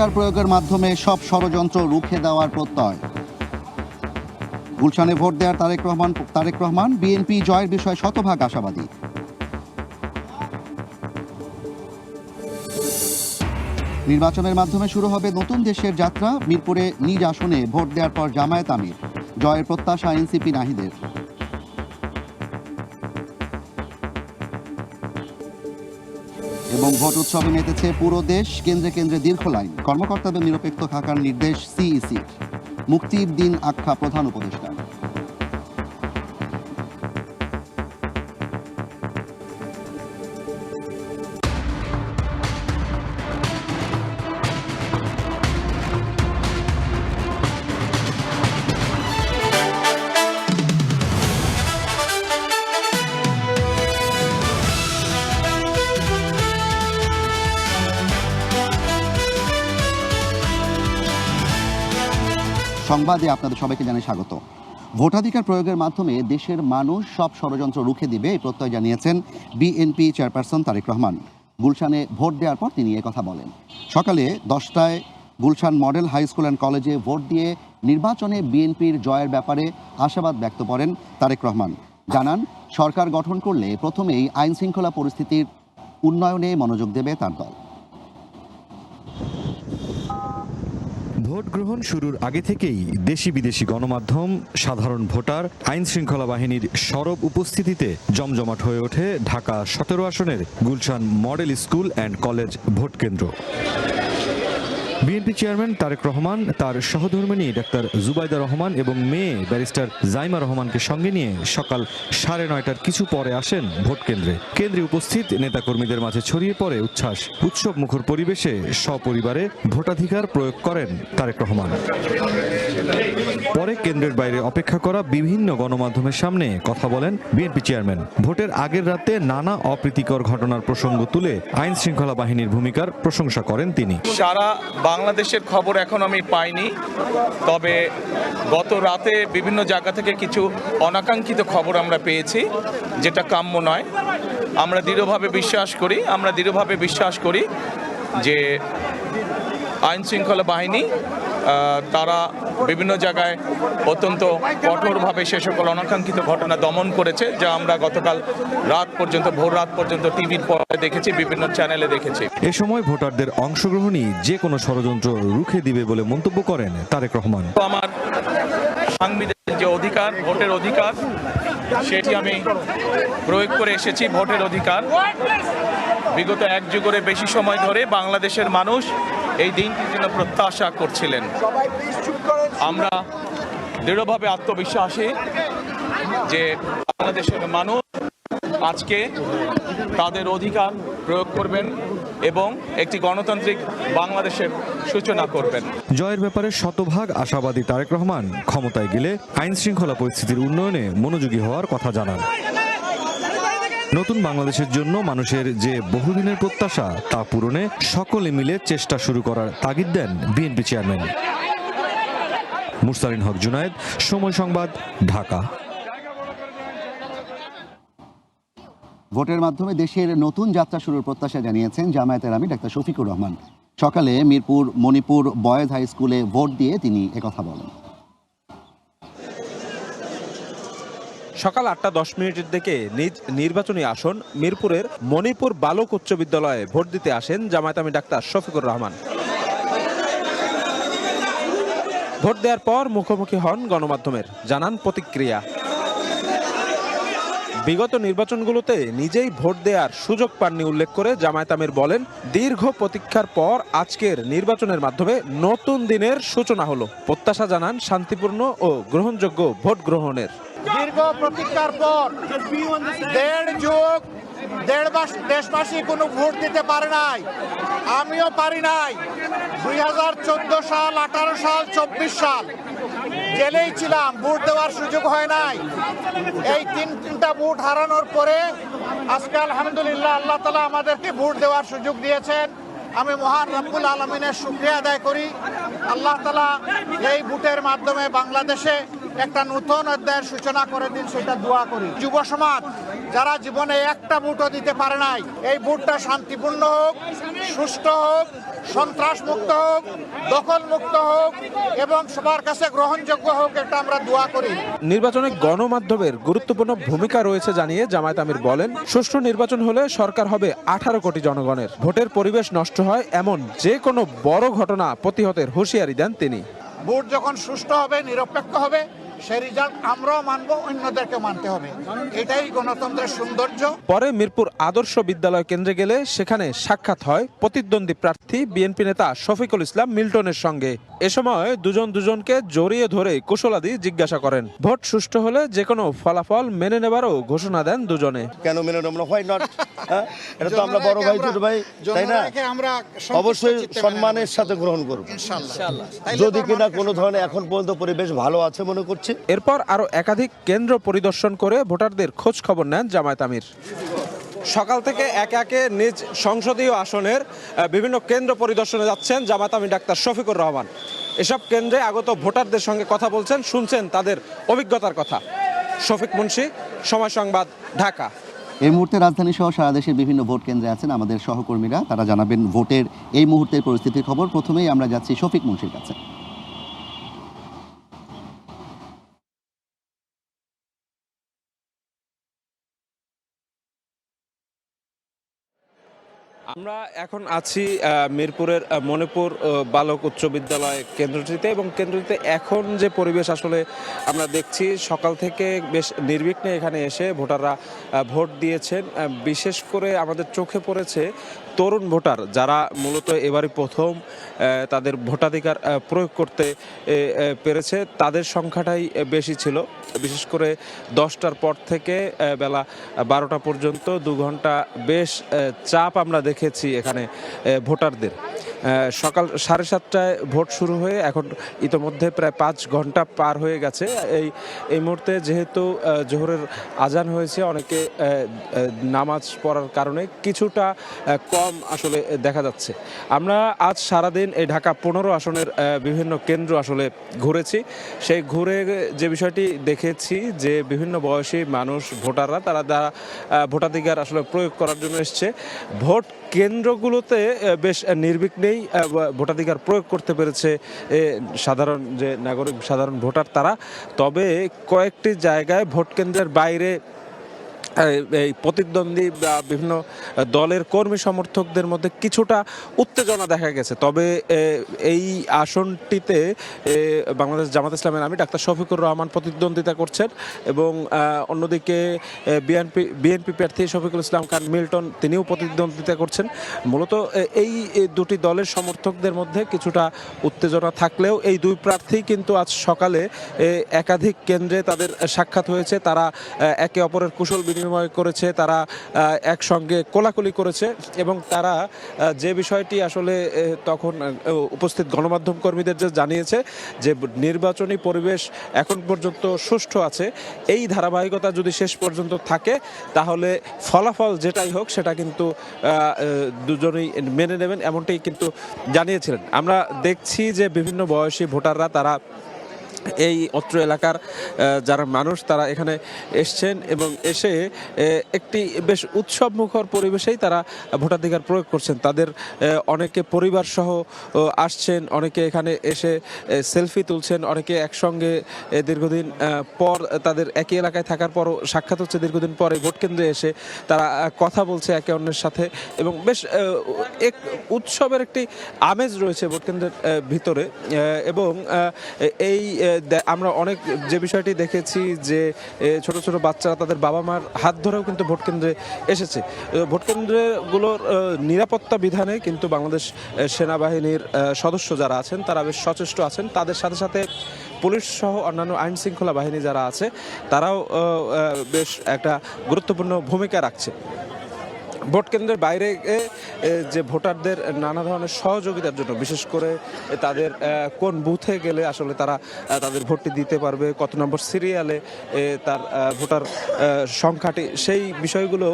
ভোটাধিকার প্রয়োগের মাধ্যমে সব ষড়যন্ত্র রুখে দেওয়ার প্রত্যয়। গুলশানে ভোট দেওয়ার তারেক রহমান বিএনপি জয়ের বিষয়ে শতভাগ আশাবাদী। নির্বাচনের মাধ্যমে শুরু হবে নতুন দেশের যাত্রা। মিরপুরে নিজ আসনে ভোট দেওয়ার পর জামায়াত আমির, জয়ের প্রত্যাশা এনসিপি নাহিদের। এবং ভোট উৎসবে মেতেছে পুরো দেশ, কেন্দ্রে কেন্দ্রে দীর্ঘ লাইন। কর্মকর্তাদের নিরপেক্ষ থাকার নির্দেশ সিইসি। মুক্তির দিন আখ্যা প্রধান উপদেষ্টা। সংবাদে আপনাদের সবাইকে জানাই স্বাগত। ভোটাধিকার প্রয়োগের মাধ্যমে দেশের মানুষ সব ষড়যন্ত্র রুখে দিবে এই প্রত্যয় জানিয়েছেন বিএনপি চেয়ারপারসন তারেক রহমান। গুলশানে ভোট দেওয়ার পর তিনি কথা বলেন। সকালে 10টায় Gulshan model high school and কলেজে ভোট দিয়ে নির্বাচনে বিএনপির জয়ের ব্যাপারে আশাবাদ ব্যক্ত করেন তারেক রহমান। জানান, সরকার গঠন করলে প্রথমেই আইন শৃঙ্খলা পরিস্থিতির উন্নয়নে মনোযোগ দেবে তার দল। ভোট গ্রহণ শুরুর আগে থেকেই দেশি বিদেশি গণমাধ্যম, সাধারণ ভোটার, আইন শৃঙ্খলা বাহিনীর সরব উপস্থিতিতে জমজমাট হয়ে ওঠে ঢাকা 17 আসনের Gulshan model school and college vote কেন্দ্র। বিএনপি চেয়ারম্যান তারেক রহমান তার সহধর্মিণী ডাক্তার জুবাইদা রহমান এবং মেয়ে ব্যারিস্টার জাইমা রহমানকে সঙ্গে নিয়ে সকাল 9:30টার কিছু পরে আসেন ভোট কেন্দ্রে। কেন্দ্রে উপস্থিত নেতাকর্মীদের মাঝে ছড়িয়ে পড়ে উচ্ছ্বাস। উৎসব মুখর পরিবেশে সপরিবারে ভোটাধিকার প্রয়োগ করেন তারেক রহমান। পরে কেন্দ্রের বাইরে অপেক্ষা করা বিভিন্ন গণমাধ্যমের সামনে কথা বলেন বিএনপি চেয়ারম্যান। ভোটের আগের রাতে নানা অপ্রীতিকর ঘটনার প্রসঙ্গ তুলে আইন শৃঙ্খলা বাহিনীর ভূমিকার প্রশংসা করেন তিনি। সারা বাংলাদেশের খবর এখন আমি পাইনি, তবে গত রাতে বিভিন্ন জায়গা থেকে কিছু অনাকাঙ্ক্ষিত খবর আমরা পেয়েছি, যেটা কাম্য নয়। আমরা দৃঢ়ভাবে বিশ্বাস করি যে আইন শৃঙ্খলা বাহিনী তারা বিভিন্ন জায়গায় অত্যন্ত কঠোরভাবে সে সকল অনাকাঙ্ক্ষিত ঘটনা দমন করেছে, যা আমরা গতকাল ভোর রাত পর্যন্ত টিভির পর্দায় দেখেছি, বিভিন্ন চ্যানেলে দেখেছি। এ সময় ভোটারদের অংশগ্রহণই যে কোনো ষড়যন্ত্র রুখে দিবে বলে মন্তব্য করেন তারেক রহমান। আমার সাংবিধানিক যে অধিকার, ভোটের অধিকার, সেটি আমি প্রয়োগ করে এসেছি। ভোটের অধিকার বিগত এক যুগের বেশি সময় ধরে বাংলাদেশের মানুষ এই দিনটির জন্য প্রত্যাশা করছিলেন। আমরা দৃঢ়ভাবে আত্মবিশ্বাসী যে বাংলাদেশের মানুষ আজকে তাদের অধিকার প্রয়োগ করবেন এবং একটি গণতান্ত্রিক বাংলাদেশের সূচনা করবেন। জয়ের ব্যাপারে শতভাগ আশাবাদী তারেক রহমান ক্ষমতায় গেলে আইন শৃঙ্খলা পরিস্থিতির উন্নয়নে মনোযোগী হওয়ার কথা জানান। নতুন বাংলাদেশের জন্য মানুষের যে বহুদিনের প্রত্যাশা তা পূরণে সকলে মিলে চেষ্টা শুরু করার তাগিদ দেন বিএনপি চেয়ারম্যান। মুরসালিন হক জুনায়েদ, সময় সংবাদ, ঢাকা। ভোটের মাধ্যমে দেশের নতুন যাত্রা শুরুর প্রত্যাশা জানিয়েছেন জামায়াতের আমির ডাক্তার শফিকুর রহমান। সকালে মিরপুর মণিপুর বয়েজ হাই স্কুলে ভোট দিয়ে তিনি একথা বলেন। সকাল 8:10 দিকে নিজ নির্বাচনী আসন মিরপুরের মণিপুর বালক উচ্চ বিদ্যালয়ে ভোট দিতে আসেন জামায়াত আমির ডাক্তার শফিকুর রহমান। ভোট দেওয়ার পর মুখোমুখি হন গণমাধ্যমের, জানান প্রতিক্রিয়া। বিগত নির্বাচনগুলোতে নিজেই ভোট দেওয়ার সুযোগ পাননি উল্লেখ করে জামায়াত আমির বলেন, দীর্ঘ প্রতীক্ষার পর আজকের নির্বাচনের মাধ্যমে নতুন দিনের সূচনা হলো। প্রত্যাশা জানান শান্তিপূর্ণ ও গ্রহণযোগ্য ভোট গ্রহণের। দীর্ঘ প্রতীক্ষার পর দেড় মাস দেশবাসী কোনো ভোট দিতে পারে নাই, আমিও পারি নাই। 2014 সাল, 18 সাল, 24 সাল জেলেই ছিলাম, ভোট দেওয়ার সুযোগ হয় নাই। এই তিনটা ভোট হারানোর পরে আজকে আলহামদুলিল্লাহ আল্লাহ তাআলা আমাদেরকে ভোট দেওয়ার সুযোগ দিয়েছেন। আমি মহান রব্বুল আলামিনের শুকরিয়া আদায় করি। আল্লাহ তাআলা এই ভোটের মাধ্যমে বাংলাদেশে একটা নতুন অধ্যায়ের সূচনা করে দিন, সেটা দোয়া করি। যুব সমাজ যারা জীবনে একটা ভোটও দিতে পারে নাই, এই ভোটটা শান্তিপূর্ণ হোক, সুষ্ঠু হোক, সন্ত্রাস মুক্ত হোক, দখল মুক্ত হোক এবং সবার কাছে গ্রহণযোগ্য হোক, এটা আমরা দোয়া করি। নির্বাচনে গণমাধ্যমের গুরুত্বপূর্ণ ভূমিকা রয়েছে জানিয়ে জামায়াত আমির বলেন, সুষ্ঠু নির্বাচন হলে সরকার হবে 18 কোটি জনগণের। ভোটের পরিবেশ নষ্ট হয় এমন যে কোনো বড় ঘটনা প্রতিহতের হুঁশিয়ারি দেন তিনি। ভোট যখন সুষ্ঠু হবে, নিরপেক্ষ হবে, সেই রিজাল্ট আমরাও মানবো, অন্যদেরকে মানতে হবে। এটাই গণতন্ত্রের সৌন্দর্য। পরে মিরপুর আদর্শ বিদ্যালয় কেন্দ্রে গেলে সেখানে সাক্ষাৎ হয় প্রতিদ্বন্দ্বী প্রার্থী বিএনপি নেতা শফিকুল ইসলাম মিল্টনের সঙ্গে। এ সময় দুজনকে জড়িয়ে ধরে কুশলাদি জিজ্ঞাসা করেন। ভোট সুষ্ঠু হলে যে কোনো ফলাফল মেনে নেবারও ঘোষণা দেন দুজনে। কেন মেনে নেব না? Why not? এটা তো আমরা বড় ভাই ছোট ভাই, তাই না? আমরা অবশ্যই সম্মানের সাথে গ্রহণ করব, যদি কিনা কোনো ধরনের এখন পর্যন্ত পরিবেশ ভালো আছে মনে করছি। এরপর আরো একাধিক কেন্দ্র পরিদর্শন করে ভোটারদের খোঁজ খবর নেন জামায়াত আমির। সকাল থেকে একে একে নিজ সংসদীয় আসনের বিভিন্ন কেন্দ্র পরিদর্শনে যাচ্ছেন জামায়াত আমির ডাক্তার শফিকুর রহমান। এসব কেন্দ্রে আগত ভোটারদের সঙ্গে কথা বলছেন, শুনছেন তাদের অভিজ্ঞতার কথা। শফিক মুন্সি, সময় সংবাদ, ঢাকা। এই মুহূর্তে রাজধানী সহ সারা দেশের বিভিন্ন ভোট কেন্দ্রে আছেন আমাদের সহকর্মীরা, তারা জানাবেন ভোটের এই মুহূর্তের পরিস্থিতির খবর। প্রথমেই আমরা যাচ্ছি শফিক মুন্সির কাছে। আমরা এখন আছি মিরপুরের মণিপুর বালক উচ্চ বিদ্যালয় কেন্দ্রটিতে, এবং কেন্দ্রটিতে এখন যে পরিবেশ আসলে আমরা দেখছি, সকাল থেকে বেশ নির্বিঘ্নে এখানে এসে ভোটাররা ভোট দিয়েছেন। বিশেষ করে আমাদের চোখে পড়েছে তরুণ ভোটার, যারা মূলত এবারই প্রথম তাদের ভোটাধিকার প্রয়োগ করতে পেরেছে, তাদের সংখ্যাটাই বেশি ছিল। বিশেষ করে 10টার পর থেকে বেলা 12টা পর্যন্ত 2 ঘন্টা বেশ চাপ আমরা দেখেছি এখানে ভোটারদের। সকাল 7:30টায় ভোট শুরু হয়ে এখন ইতোমধ্যে প্রায় 5 ঘন্টা পার হয়ে গেছে। এই মুহূর্তে যেহেতু জোহরের আজান হয়েছে, অনেকে নামাজ পড়ার কারণে কিছুটা কম আসলে দেখা যাচ্ছে। আমরা আজ সারাদিন এই ঢাকা 15 আসনের বিভিন্ন কেন্দ্র আসলে ঘুরেছি। সেই ঘুরে যে বিষয়টি দেখেছি যে বিভিন্ন বয়সী মানুষ, ভোটাররা, তারা ভোটাধিকার আসলে প্রয়োগ করার জন্য এসছে। ভোট কেন্দ্রগুলোতে বেশ নির্বিঘ্নেই ভোটাধিকার প্রয়োগ করতে পেরেছে সাধারণ যে নাগরিক, সাধারণ ভোটার তারা। তবে কয়েকটি জায়গায় ভোট কেন্দ্রের বাইরে এই প্রতিদ্বন্দ্বী বা বিভিন্ন দলের কর্মী সমর্থকদের মধ্যে কিছুটা উত্তেজনা দেখা গেছে। তবে এই আসনটিতে বাংলাদেশ জামাত ইসলামের আমির ডাক্তার শফিকুর রহমান প্রতিদ্বন্দ্বিতা করছেন, এবং অন্যদিকে বিএনপি প্রার্থী শফিকুল ইসলাম খান মিল্টন, তিনিও প্রতিদ্বন্দ্বিতা করছেন। মূলত এই দুটি দলের সমর্থকদের মধ্যে কিছুটা উত্তেজনা থাকলেও এই দুই প্রার্থী কিন্তু আজ সকালে একাধিক কেন্দ্রে তাদের সাক্ষাৎ হয়েছে। তারা একে অপরের কুশল বিনিময় করেছে, তারা একসঙ্গে কোলাকুলি করেছে, এবং তারা যে বিষয়টি আসলে তখন উপস্থিত গণমাধ্যম কর্মীদের যে জানিয়েছে যে নির্বাচনী পরিবেশ এখন পর্যন্ত সুষ্ঠু আছে, এই ধারাবাহিকতা যদি শেষ পর্যন্ত থাকে তাহলে ফলাফল যেটাই হোক সেটা কিন্তু দুজনেই মেনে নেবেন, এমনটাই কিন্তু জানিয়েছিলেন। আমরা দেখছি যে বিভিন্ন বয়সী ভোটাররা, তারা এই অত্র এলাকার যারা মানুষ, তারা এখানে এসছেন এবং এসে একটি বেশ উৎসব মুখর পরিবেশেই তারা ভোটাধিকার প্রয়োগ করছেন। তাদের অনেকে পরিবার সহ আসছেন, অনেকে এখানে এসে সেলফি তুলছেন, অনেকে একসঙ্গে দীর্ঘদিন পর, তাদের একই এলাকায় থাকার পরও সাক্ষাৎ হচ্ছে দীর্ঘদিন পরে, ভোট কেন্দ্রে এসে তারা কথা বলছে একে অন্যের সাথে, এবং বেশ এক উৎসবের একটি আমেজ রয়েছে ভোট কেন্দ্রের ভিতরে। এবং এই আমরা অনেক যে বিষয়টি দেখেছি যে ছোট ছোট বাচ্চারা তাদের বাবা মার হাত ধরেও কিন্তু ভোট কেন্দ্রে এসেছে। ভোট কেন্দ্রগুলোর নিরাপত্তা বিধানে কিন্তু বাংলাদেশ সেনাবাহিনীর সদস্য যারা আছেন তারা বেশ সচেষ্ট আছেন। তাদের সাথে সাথে পুলিশ সহ অন্যান্য আইন শৃঙ্খলা বাহিনী যারা আছে তারাও বেশ একটা গুরুত্বপূর্ণ ভূমিকা রাখছে। ভোট কেন্দ্রের বাইরে যে ভোটারদের নানা ধরনের সহযোগিতার জন্য, বিশেষ করে তাদের কোন বুথে গেলে আসলে তারা তাদের ভোটটি দিতে পারবে, কত নম্বর সিরিয়ালে তার ভোটার সংখ্যাটি, সেই বিষয়গুলো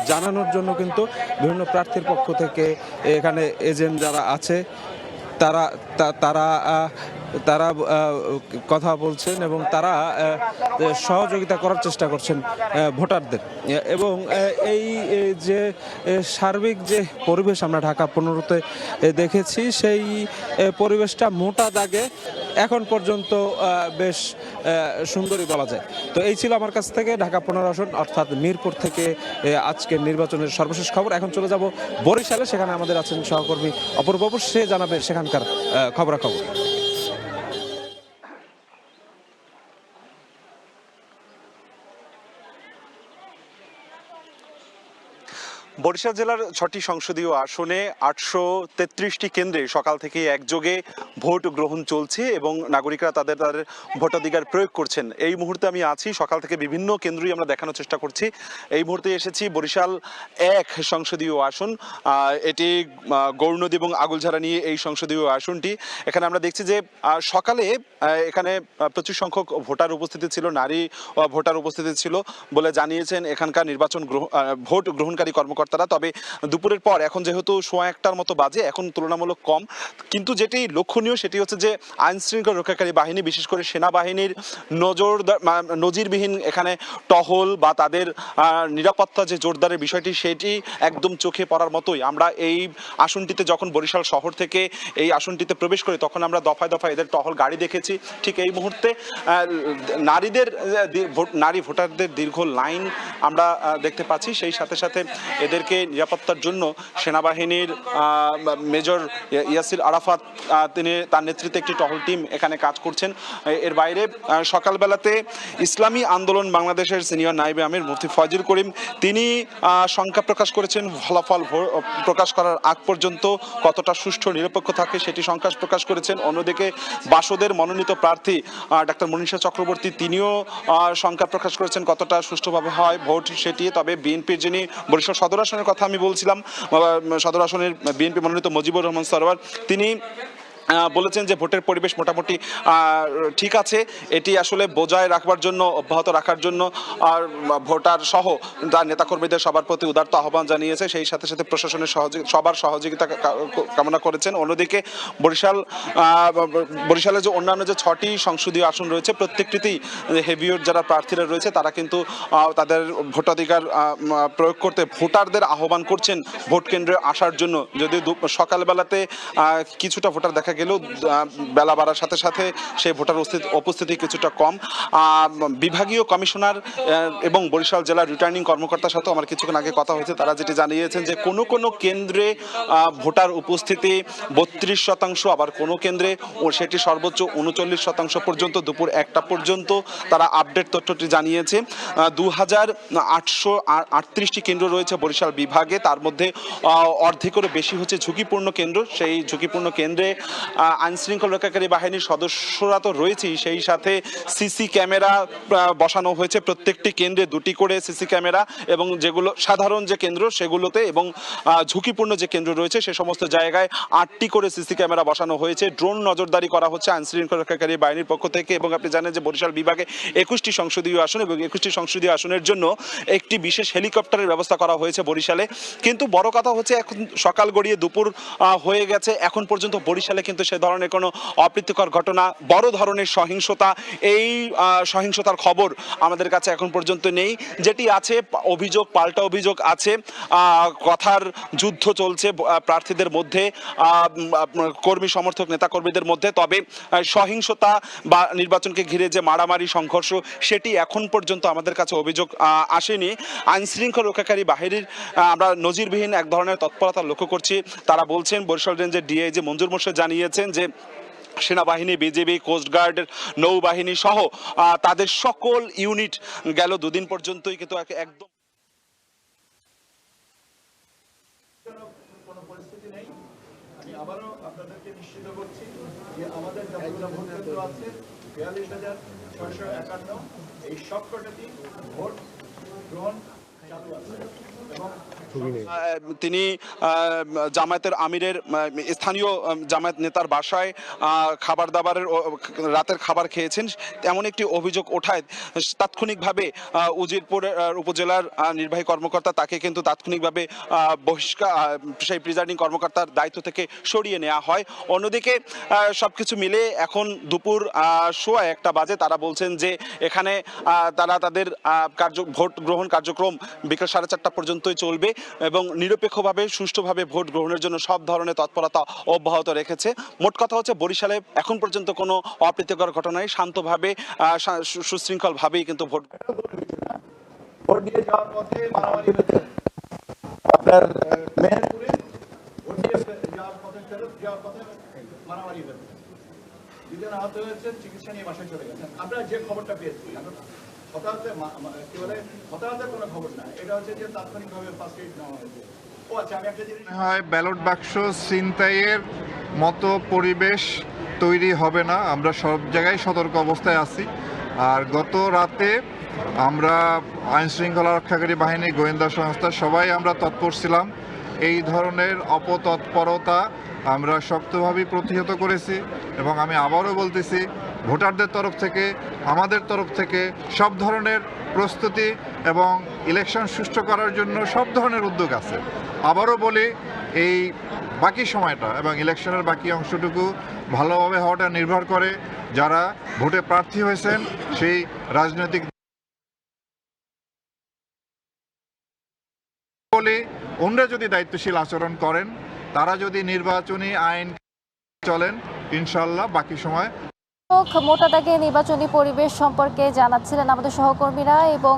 জানানোর জন্য কিন্তু বিভিন্ন প্রার্থীর পক্ষ থেকে এখানে এজেন্ট যারা আছে তারা তারা কথা বলছেন এবং তারা সহযোগিতা করার চেষ্টা করছেন ভোটারদের। এবং এই যে সার্বিক যে পরিবেশ আমরা ঢাকা 15-তে দেখেছি, সেই পরিবেশটা মোটা দাগে এখন পর্যন্ত বেশ সুন্দরই বলা যায়। তো এই ছিল আমার কাছ থেকে ঢাকা 15 আসন অর্থাৎ মিরপুর থেকে আজকের নির্বাচনের সর্বশেষ খবর। এখন চলে যাব বরিশালে, সেখানে আমাদের আছেন সহকর্মী অপূর্ব, সে জানাবে সেখানকার খবরাখবর। বরিশাল জেলার 6টি সংসদীয় আসনে 833টি কেন্দ্রে সকাল থেকে একযোগে ভোট গ্রহণ চলছে এবং নাগরিকরা তাদের ভোটাধিকার প্রয়োগ করছেন। এই মুহূর্তে আমি আছি, সকাল থেকে বিভিন্ন কেন্দ্রই আমরা দেখানোর চেষ্টা করছি। এই মুহূর্তে এসেছি বরিশাল 1 সংসদীয় আসন, এটি গৌরনদী এবং আগুলঝাড়া নিয়ে এই সংসদীয় আসনটি। এখানে আমরা দেখছি যে সকালে এখানে প্রচুর সংখ্যক ভোটার উপস্থিতি ছিল, নারী ভোটার উপস্থিতি ছিল বলে জানিয়েছেন এখানকার ভোট গ্রহণকারী কর্মকর্তারা। তবে দুপুরের পর এখন যেহেতু 1:15টার মতো বাজে, এখন তুলনামূলক কম, কিন্তু যেটি লক্ষণীয় সেটি হচ্ছে যে আইন শৃঙ্খলা রক্ষাকারী বাহিনী, বিশেষ করে সেনাবাহিনীর নজিরবিহীন এখানে টহল বা তাদের নিরাপত্তা যে জোরদারের বিষয়টি, সেটি একদম চোখে পড়ার মতোই। আমরা এই আসনটিতে যখন বরিশাল শহর থেকে এই আসনটিতে প্রবেশ করি তখন আমরা দফায় দফায় এদের টহল গাড়ি দেখেছি। ঠিক এই মুহূর্তে নারী ভোটারদের দীর্ঘ লাইন আমরা দেখতে পাচ্ছি। সেই সাথে সাথে এদেরকে নিরাপত্তার জন্য সেনাবাহিনীর মেজর ইয়াসির আরাফাত তার নেতৃত্বে একটি টহল টিম এখানে কাজ করছেন। এর বাইরে সকালবেলাতে ইসলামী আন্দোলন বাংলাদেশের সিনিয়র নায়েবে আমির মুফতি ফয়জুল করিম তিনি শঙ্কা প্রকাশ করেছেন ফলাফল প্রকাশ করার আগ পর্যন্ত কতটা সুষ্ঠু নিরপেক্ষ থাকে সেটি শঙ্কা প্রকাশ করেছেন। অন্যদিকে বাসদের মনোনীত প্রার্থী ডাক্তার মনীষা চক্রবর্তী তিনিও শঙ্কা প্রকাশ করেছেন কতটা সুষ্ঠুভাবে হয় ভোট সেটি। তবে বিএনপির যিনি বরিশাল সদর আসনের কথা আমি বলছিলাম, সদর আসনের বিএনপি মনোনীত মুজিবুর রহমান সরওয়ার, তিনি বলেছেন যে ভোটের পরিবেশ মোটামুটি ঠিক আছে। এটি আসলে বজায় রাখবার জন্য, অব্যাহত রাখার জন্য আর ভোটার সহ তার নেতাকর্মীদের সবার প্রতি উদারতা আহ্বান জানিয়েছে। সেই সাথে সাথে প্রশাসনের সবার সহযোগিতা কামনা করেছেন। অন্যদিকে বরিশালে যে অন্যান্য যে 6টি সংসদীয় আসন রয়েছে প্রত্যেকটিতেই হেভিওয়েট যারা প্রার্থীরা রয়েছে তারা কিন্তু তাদের ভোটাধিকার প্রয়োগ করতে ভোটারদের আহ্বান করছেন ভোট কেন্দ্রে আসার জন্য। যদিও সকালবেলাতে কিছুটা ভোটার দেখা গেলেও বেলা বাড়ার সাথে সাথে সেই ভোটার উপস্থিতি কিছুটা কম। বিভাগীয় কমিশনার এবং বরিশাল জেলার রিটার্নিং কর্মকর্তার সাথে আমার কিছুক্ষণ আগে কথা হয়েছে, তারা যেটি জানিয়েছেন যে কোনো কেন্দ্রে ভোটার উপস্থিতি 32%, আবার কোনো কেন্দ্রে সেটি সর্বোচ্চ 39% পর্যন্ত দুপুর 1টা পর্যন্ত তারা আপডেট তথ্যটি জানিয়েছে। 2838টি কেন্দ্র রয়েছে বরিশাল বিভাগে, তার মধ্যে অর্ধেকেরও বেশি হচ্ছে ঝুঁকিপূর্ণ কেন্দ্র। সেই ঝুঁকিপূর্ণ কেন্দ্রে আইন শৃঙ্খলা রক্ষাকারী বাহিনীর সদস্যরা তো রয়েছেই, সেই সাথে সিসি ক্যামেরা বসানো হয়েছে প্রত্যেকটি কেন্দ্রে 2টি করে সিসি ক্যামেরা, এবং যেগুলো সাধারণ যে কেন্দ্র সেগুলোতে এবং ঝুঁকিপূর্ণ যে কেন্দ্র রয়েছে সে সমস্ত জায়গায় 8টি করে সিসি ক্যামেরা বসানো হয়েছে। ড্রোন নজরদারি করা হচ্ছে আইন শৃঙ্খলা রক্ষাকারী বাহিনীর পক্ষ থেকে। এবং আপনি জানেন যে বরিশাল বিভাগে 21টি সংসদীয় আসন এবং 21টি সংসদীয় আসনের জন্য একটি বিশেষ হেলিকপ্টারের ব্যবস্থা করা হয়েছে বরিশালে। কিন্তু বড় কথা হচ্ছে এখন সকাল গড়িয়ে দুপুর হয়ে গেছে, এখন পর্যন্ত বরিশালে কিন্তু সে ধরনের কোনো অপ্রীতিকর ঘটনা, বড় ধরনের সহিংসতা, এই সহিংসতার খবর আমাদের কাছে এখন পর্যন্ত নেই। যেটি আছে অভিযোগ, পাল্টা অভিযোগ আছে, কথার যুদ্ধ চলছে প্রার্থীদের মধ্যে, কর্মী সমর্থক নেতাকর্মীদের মধ্যে। তবে সহিংসতা বা নির্বাচনকে ঘিরে যে মারামারি সংঘর্ষ সেটি এখন পর্যন্ত আমাদের কাছে অভিযোগ আসেনি। আইন শৃঙ্খলা রক্ষাকারী বাহিনীর আমরা নজিরবিহীন এক ধরনের তৎপরতা লক্ষ্য করছি। তারা বলছেন, বরিশাল রেঞ্জের ডিআইজি মঞ্জুর মোর্শেদ জানিয়েছেন যে সেনাবাহিনী, বিজিবি, কোস্টগার্ড, নৌবাহিনী সহ তাদের সকল ইউনিট গেল 2 দিন পর্যন্তই কিন্তু একদম কোনো পরিস্থিতি নেই। আমি আবারও আপনাদেরকে নিশ্চিত করছি যে আমাদের যতগুলো ভোট কেন্দ্র আছে 42,651 এই সবকটাতেই ভোট গ্রহণ চালু আছে এবং তিনি জামায়াতের আমিরের স্থানীয় জামায়াত নেতার বাসায় খাবার দাবারের রাতের খাবার খেয়েছেন এমন একটি অভিযোগ ওঠায় তাৎক্ষণিকভাবে উজিরপুর উপজেলার নির্বাহী কর্মকর্তা তাকে কিন্তু তাৎক্ষণিকভাবে বহিষ্কার সেই প্রিজাইডিং কর্মকর্তার দায়িত্ব থেকে সরিয়ে নেওয়া হয়। অন্যদিকে সবকিছু মিলে এখন দুপুর 1:15 বাজে। তারা বলছেন যে এখানে তারা তাদের ভোট গ্রহণ কার্যক্রম বিকেল 4:30 পর্যন্তই চলবে এবং নিরপেক্ষভাবে সুষ্ঠুভাবে ভোট গ্রহণের জন্য সব ধরনের তৎপরতা অব্যাহত রেখেছে। মোট কথা হচ্ছে বরিশালে এখন পর্যন্ত কোনো অপ্রীতিকর ঘটনায় শান্তভাবে সুশৃঙ্খলভাবেই কিন্তু ভোট দিয়ে যাওয়ার পথে মারামারি হয়েছে। আপনার মেহেরপুরে ভোট দিয়ে যাওয়ার পথে ফেরত যাওয়ার পথে মারামারি হয়েছে। 2 জন আহত হয়েছেন, চিকিৎসা নিয়ে বাসায় চলে গেছেন। আমরা যে খবরটা পেয়েছি হতাহতের কোনো খবর না, এটা হচ্ছে যে তাৎক্ষণিকভাবে ফার্স্ট এইড নেওয়া হয়েছে। আমি একটা জিনিস হয় ব্যালট বাক্স ছিনতাইয়ের মতো পরিবেশ তৈরি হবে না, আমরা সব জায়গায় সতর্ক অবস্থায় আছি। আর গত রাতে আমরা আইন শৃঙ্খলা রক্ষাকারী বাহিনী, গোয়েন্দা সংস্থা সবাই আমরা তৎপর ছিলাম। এই ধরনের অপতৎপরতা আমরা শক্তভাবে প্রতিহত করেছি এবং আমি আবারও বলতেছি ভোটারদের তরফ থেকে, আমাদের তরফ থেকে সব ধরনের প্রস্তুতি এবং ইলেকশন সুষ্ঠু করার জন্য সব ধরনের উদ্যোগ আছে। আবারও বলি, এই বাকি সময়টা এবং ইলেকশনের বাকি অংশটুকু ভালোভাবে হওয়াটা নির্ভর করে যারা ভোটে প্রার্থী হয়েছেন সেই রাজনৈতিক বলে ওনারা যদি দায়িত্বশীল আচরণ করেন, তারা যদি নির্বাচনী আইন চলেন, ইনশাল্লাহ বাকি সময় মোটা দাগে নির্বাচনী পরিবেশ সম্পর্কে জানাচ্ছিলেন আমাদের সহকর্মীরা এবং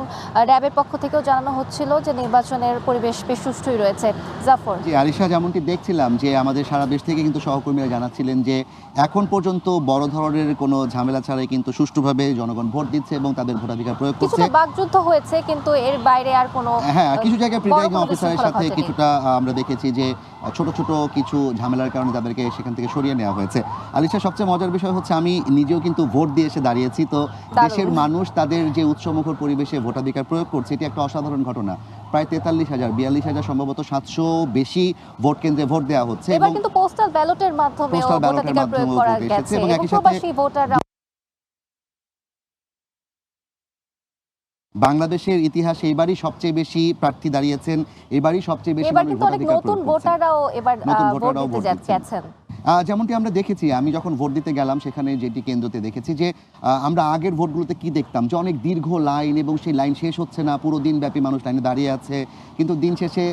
র্যাবের পক্ষ থেকেও জানানো হচ্ছিল যে নির্বাচনের পরিবেশ বেশ সুষ্ঠুই রয়েছে। জাফর, জি আরিশা, যেমনটি দেখছিলাম যে আমাদের সারা দেশ থেকে কিন্তু সহকর্মীরা জানাচ্ছিলেন যে এখন পর্যন্ত বড় ধরনের কোনো ঝামেলা ছাড়াই কিন্তু সুষ্ঠুভাবে জনগণ ভোট দিচ্ছে এবং তাদের ভোটাধিকার প্রয়োগ করছে। কিছুটা বাকযুদ্ধ হয়েছে কিন্তু এর বাইরে আর কোনো কিছু জায়গায় প্রিসাইডিং অফিসারের সাথে কিছুটা আমরা দেখেছি যে ছোট ছোট কিছু ঝামেলার কারণে তাদেরকে সেখান থেকে সরিয়ে নেওয়া হয়েছে। আলিশা, সবচেয়ে মজার বিষয় হচ্ছে আমি নিজেও কিন্তু ভোট দিয়ে এসে দাঁড়িয়েছি, তো দেশের মানুষ তাদের যে উৎসমুখর পরিবেশে ভোটাধিকার প্রয়োগ করছে এটি একটা অসাধারণ ঘটনা। প্রায় 43,000 সম্ভবত 700 বেশি ভোট কেন্দ্রে ভোট দেওয়া হচ্ছে এবং কিন্তু পোস্টাল ব্যালটের মাধ্যমে ভোটাধিকার প্রয়োগ করা গেছে এবং প্রবাসী ভোটাররা বাংলাদেশের ইতিহাসে এবারই সবচেয়ে বেশি প্রার্থী দাঁড়িয়েছেন, এবারই সবচেয়ে বেশি এবার কিন্তু অনেক নতুন ভোটাররাও এবার ভোট দিতে যাচ্ছেন। যেমনটি আমরা দেখেছি, আমি যখন ভোট দিতে গেলাম সেখানে যেটি কেন্দ্রতে দেখেছি যে আমরা আগের ভোটগুলোতে কি দেখতাম যে অনেক দীর্ঘ লাইন এবং সেই লাইন শেষ হচ্ছে না, পুরো দিন ব্যাপী মানুষ লাইনে দাঁড়িয়ে আছে, কিন্তু দিন শেষে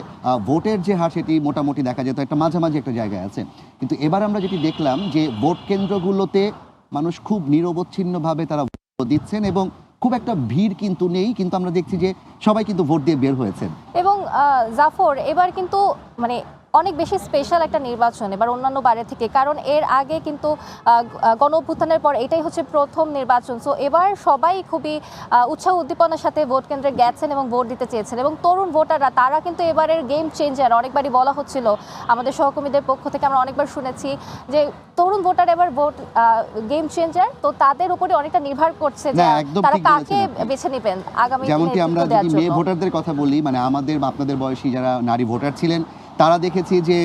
ভোটের যে হার সেটি মোটামুটি দেখা যেত একটা মাঝামাঝি একটা জায়গায় আছে। কিন্তু এবার আমরা যেটি দেখলাম যে ভোট কেন্দ্রগুলোতে মানুষ খুব নিরবচ্ছিন্নভাবে তারা ভোট দিচ্ছেন এবং খুব একটা ভিড় কিন্তু নেই, কিন্তু আমরা দেখছি যে সবাই কিন্তু ভোট দিয়ে বের হয়েছেন। এবং জাফর, এবার কিন্তু মানে অনেক বেশি স্পেশাল একটা নির্বাচন এবার অন্যান্য বারের থেকে, কারণ এর আগে কিন্তু গণ অভ্যুত্থানের পর এটাই হচ্ছে প্রথম নির্বাচন। সো এবার সবাই খুবই উৎসাহ উদ্দীপনার সাথে ভোট কেন্দ্রে গেছেন এবং ভোট দিতে চেয়েছেন এবং তরুণ ভোটাররা তারা কিন্তু এবারের গেম চেঞ্জার। অনেকবারই বলা হচ্ছিল আমাদের সহকর্মীদের পক্ষ থেকে, আমরা অনেকবার শুনেছি যে তরুণ ভোটার এবার ভোট গেম চেঞ্জার, তো তাদের উপরে অনেকটা নির্ভর করছে যে তারা কাকে বেছে নেবেন আগামী দিনে। যেমনটি আমরা যদি মেয়ে ভোটারদের কথা বলি, মানে আমাদের আপনাদের বয়সী যারা নারী ভোটার ছিলেন তারা দেখেছি যে